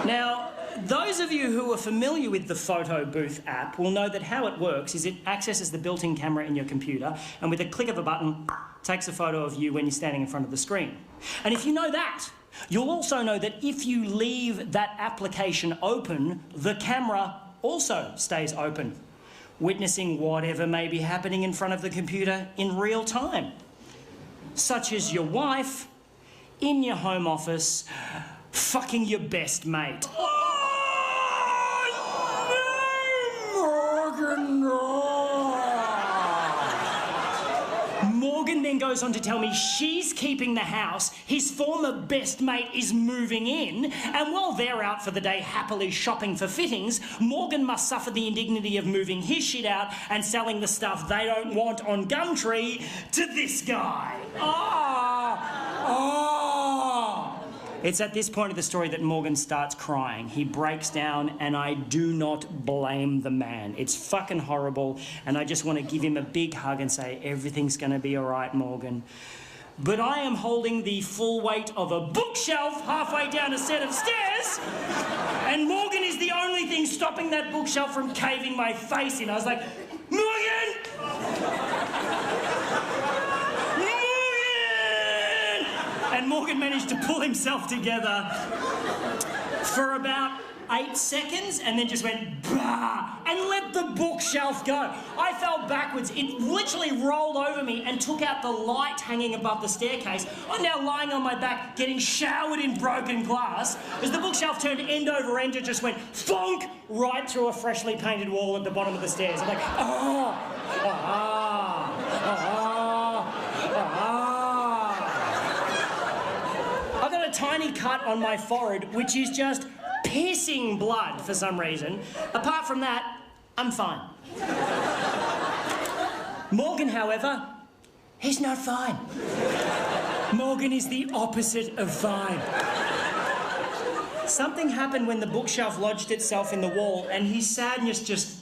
Now, those of you who are familiar with the photo booth app will know that how it works is it accesses the built-in camera in your computer and with a click of a button takes a photo of you when you're standing in front of the screen. And if you know that, you'll also know that if you leave that application open, the camera also stays open, witnessing whatever may be happening in front of the computer in real time, such as your wife in your home office fucking your best mate. Morgan then goes on to tell me she's keeping the house, his former best mate is moving in, and while they're out for the day happily shopping for fittings, Morgan must suffer the indignity of moving his shit out and selling the stuff they don't want on Gumtree to this guy. It's at this point of the story that Morgan starts crying. He breaks down, and I do not blame the man. It's fucking horrible, and I just want to give him a big hug and say, everything's going to be all right, Morgan. But I am holding the full weight of a bookshelf halfway down a set of stairs, and Morgan is the only thing stopping that bookshelf from caving my face in. I was like, Morgan! Morgan! And Morgan managed to pull himself together for about 8 seconds and then just went bah and let the bookshelf go. I fell backwards. It literally rolled over me and took out the light hanging above the staircase. I'm now lying on my back getting showered in broken glass as the bookshelf turned end over end and just went thonk right through a freshly painted wall at the bottom of the stairs. I'm like, I've got a tiny cut on my forehead which is just pissing blood for some reason. Apart from that, I'm fine. Morgan, however, he's not fine. Morgan is the opposite of fine. Something happened when the bookshelf lodged itself in the wall and his sadness just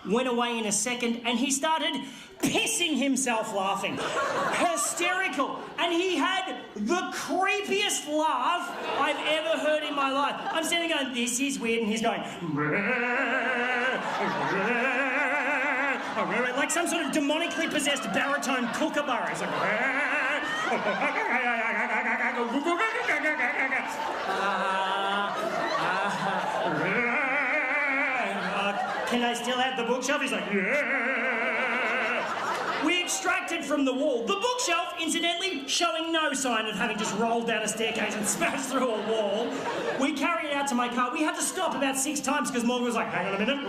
went away in a second and he started pissing himself laughing. Hysterical. And he had the creepiest laugh I've ever heard in my life. I'm standing going, this is weird, and he's going like some sort of demonically possessed baritone kookaburra. He's like can I still have the bookshelf? He's like, we extracted from the wall. The bookshelf, incidentally, showing no sign of having just rolled down a staircase and smashed through a wall. We carried it out to my car. We had to stop about 6 times because Morgan was like, hang on a minute.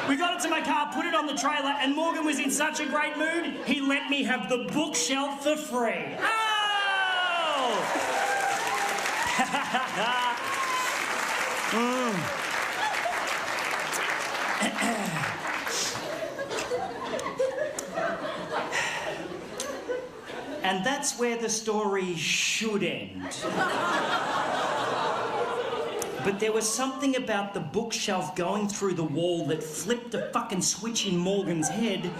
We got it to my car, put it on the trailer, and Morgan was in such a great mood, he let me have the bookshelf for free. Oh! And that's where the story should end. But there was something about the bookshelf going through the wall that flipped a fucking switch in Morgan's head,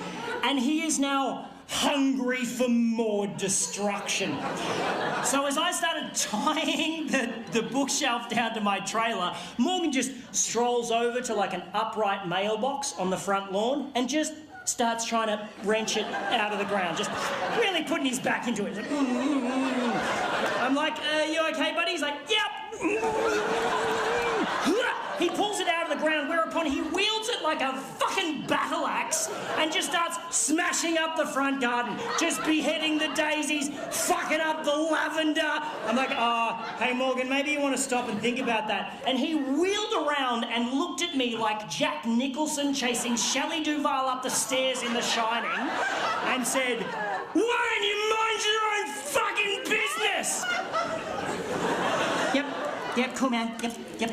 and he is now hungry for more destruction. So as I started tying the bookshelf down to my trailer, Morgan just strolls over to like an upright mailbox on the front lawn and just starts trying to wrench it out of the ground, just really putting his back into it. He's like, I'm like, you okay, buddy? He's like, yep. He pulls it out of the ground, whereupon he wields it like a fucking battle axe and just starts smashing up the front garden, just beheading the daisies, fucking up the lavender. I'm like, hey Morgan, maybe you want to stop and think about that. And he wheeled around and looked at me like Jack Nicholson chasing Shelley Duvall up the stairs in The Shining and said, why don't you mind your own fucking business? Yep, cool, man. Yep.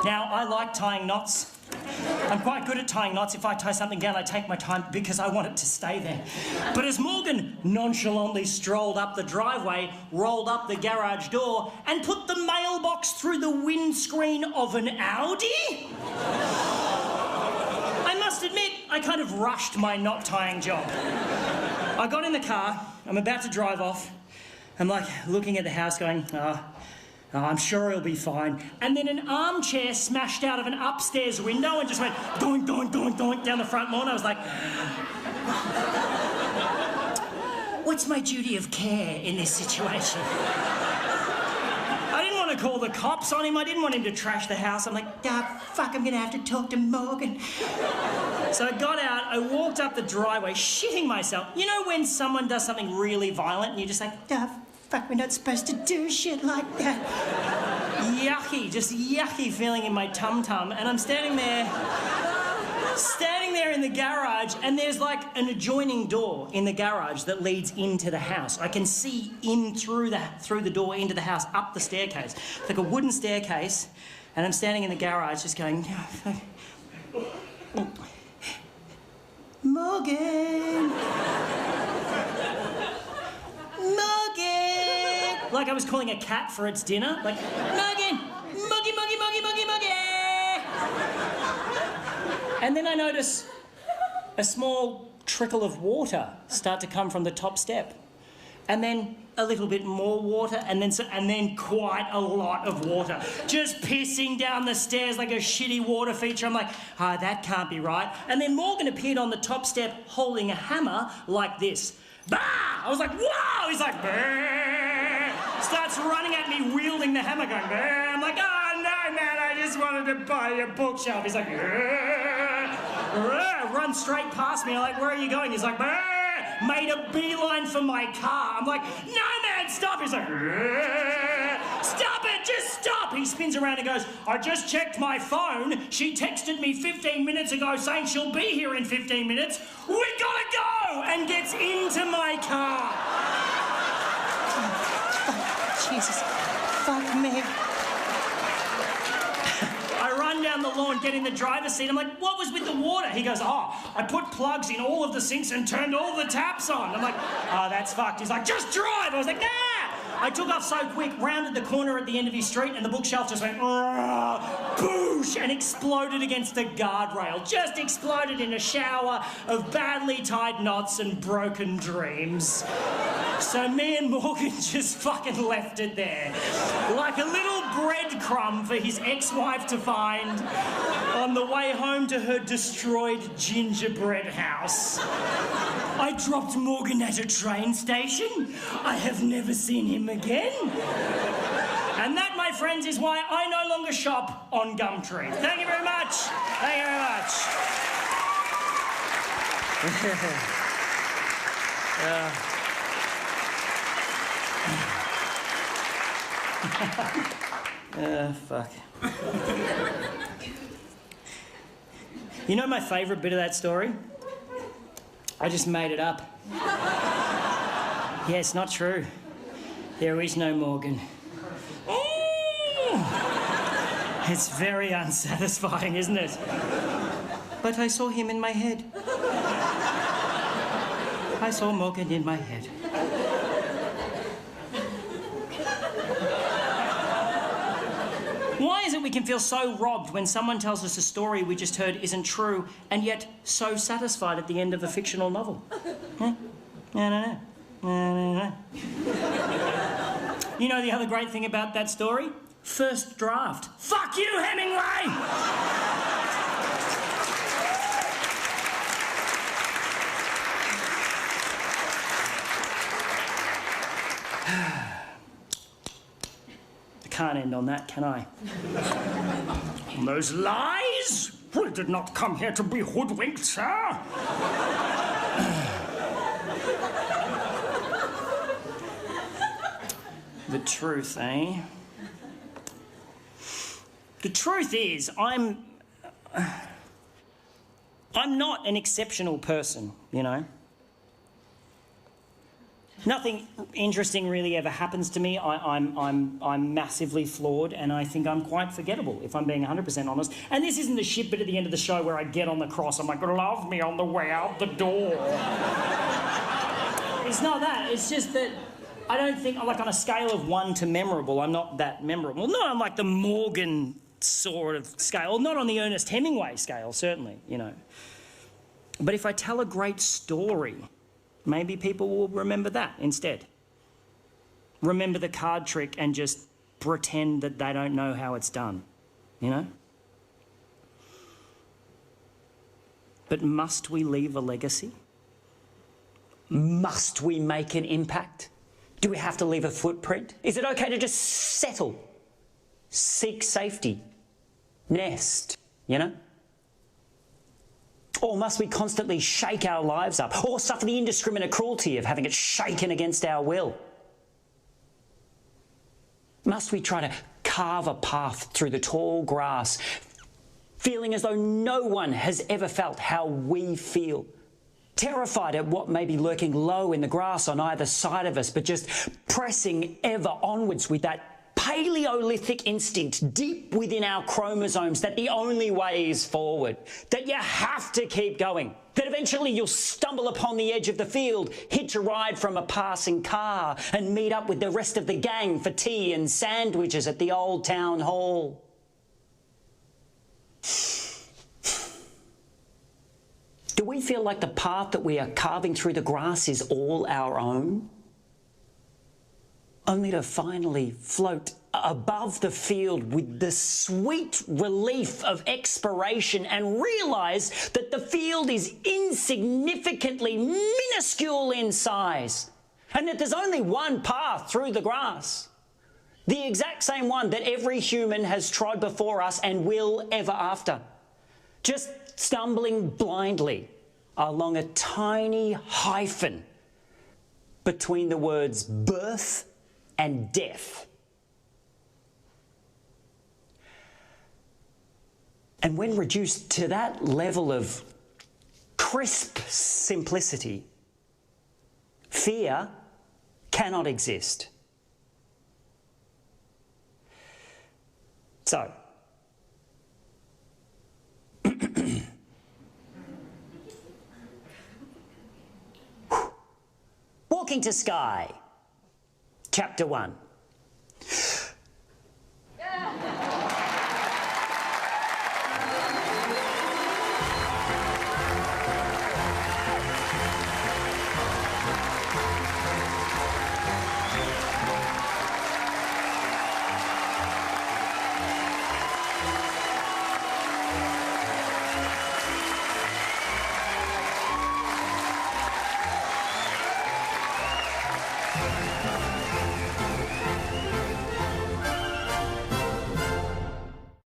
Now, I like tying knots. I'm quite good at tying knots. If I tie something down, I take my time because I want it to stay there. But as Morgan nonchalantly strolled up the driveway, rolled up the garage door, and put the mailbox through the windscreen of an Audi, I must admit, I kind of rushed my knot tying job. I got in the car, I'm about to drive off. I'm like looking at the house going, I'm sure he'll be fine. And then an armchair smashed out of an upstairs window and just went doink, doink, doink, doink down the front lawn. I was like, what's my duty of care in this situation? I didn't want to call the cops on him. I didn't want him to trash the house. I'm like, fuck, I'm going to have to talk to Morgan. So I got out, I walked up the driveway, shitting myself. You know when someone does something really violent and you're just like, fuck, we're not supposed to do shit like that. Yucky, just yucky feeling in my tum-tum. And I'm standing there in the garage, and there's like an adjoining door in the garage that leads into the house. I can see in through the door into the house, up the staircase. It's like a wooden staircase, and I'm standing in the garage just going, Morgan! Like I was calling a cat for its dinner. Like, Morgan! Moggy, moggy, moggy, moggy, moggy! And then I notice a small trickle of water start to come from the top step. And then a little bit more water, and then quite a lot of water. Just pissing down the stairs like a shitty water feature. I'm like, that can't be right. And then Morgan appeared on the top step holding a hammer like this. bah! I was like, whoa! He's like, bah! Starts running at me, wielding the hammer, going, bah! I'm like, oh no, man, I just wanted to buy a bookshelf. He's like, run straight past me. I'm like, where are you going? He's like, bah! Made a beeline for my car. I'm like, no, man, stop. He's like, stop it, just stop. He spins around and goes, I just checked my phone. She texted me 15 minutes ago saying she'll be here in 15 minutes. We gotta go! And gets into my car. Jesus. Fuck me. I run down the lawn, get in the driver's seat. I'm like, what was with the water? He goes, oh, I put plugs in all of the sinks and turned all the taps on. I'm like, oh, that's fucked. He's like, just drive. I was like, nah. I took off so quick, rounded the corner at the end of his street, and the bookshelf just went, boosh, and exploded against the guardrail. Just exploded in a shower of badly tied knots and broken dreams. So me and Morgan just fucking left it there. Like a little breadcrumb for his ex-wife to find on the way home to her destroyed gingerbread house. I dropped Morgan at a train station. I have never seen him again. And that, my friends, is why I no longer shop on Gumtree. Thank you very much. Thank you very much. Fuck. You know my favourite bit of that story? I just made it up. Yeah, it's not true. There is no Morgan. It's very unsatisfying, isn't it? But I saw him in my head. I saw Morgan in my head. Why is it we can feel so robbed when someone tells us a story we just heard isn't true, and yet so satisfied at the end of a fictional novel? Huh? I don't know. You know the other great thing about that story? First draft. Fuck you, Hemingway! Can't end on that, can I? Those lies? We did not come here to be hoodwinked, sir. The truth, eh? The truth is, I'm not an exceptional person, you know? Nothing interesting really ever happens to me. I'm massively flawed, and I think I'm quite forgettable, if I'm being 100% honest. And this isn't the shit bit at the end of the show where I get on the cross. I'm like, love me on the way out the door. It's not that. It's just that I don't think, like, on a scale of 1 to memorable, I'm not that memorable. Not on, like, the Morgan sort of scale. Not on the Ernest Hemingway scale, certainly, you know. But if I tell a great story, maybe people will remember that instead. Remember the card trick and just pretend that they don't know how it's done, you know? But must we leave a legacy? Must we make an impact? Do we have to leave a footprint? Is it okay to just settle? Seek safety? Nest, you know? Or must we constantly shake our lives up, or suffer the indiscriminate cruelty of having it shaken against our will? Must we try to carve a path through the tall grass, feeling as though no one has ever felt how we feel? Terrified at what may be lurking low in the grass on either side of us, but just pressing ever onwards with that Paleolithic instinct deep within our chromosomes that the only way is forward, that you have to keep going, that eventually you'll stumble upon the edge of the field, hitch a ride from a passing car, and meet up with the rest of the gang for tea and sandwiches at the old town hall. Do we feel like the path that we are carving through the grass is all our own? only to finally float above the field with the sweet relief of expiration and realise that the field is insignificantly minuscule in size and that there's only one path through the grass, the exact same one that every human has trod before us and will ever after, just stumbling blindly along a tiny hyphen between the words birth and death. And when reduced to that level of crisp simplicity, fear cannot exist. So, Walking to Skye, Chapter 1.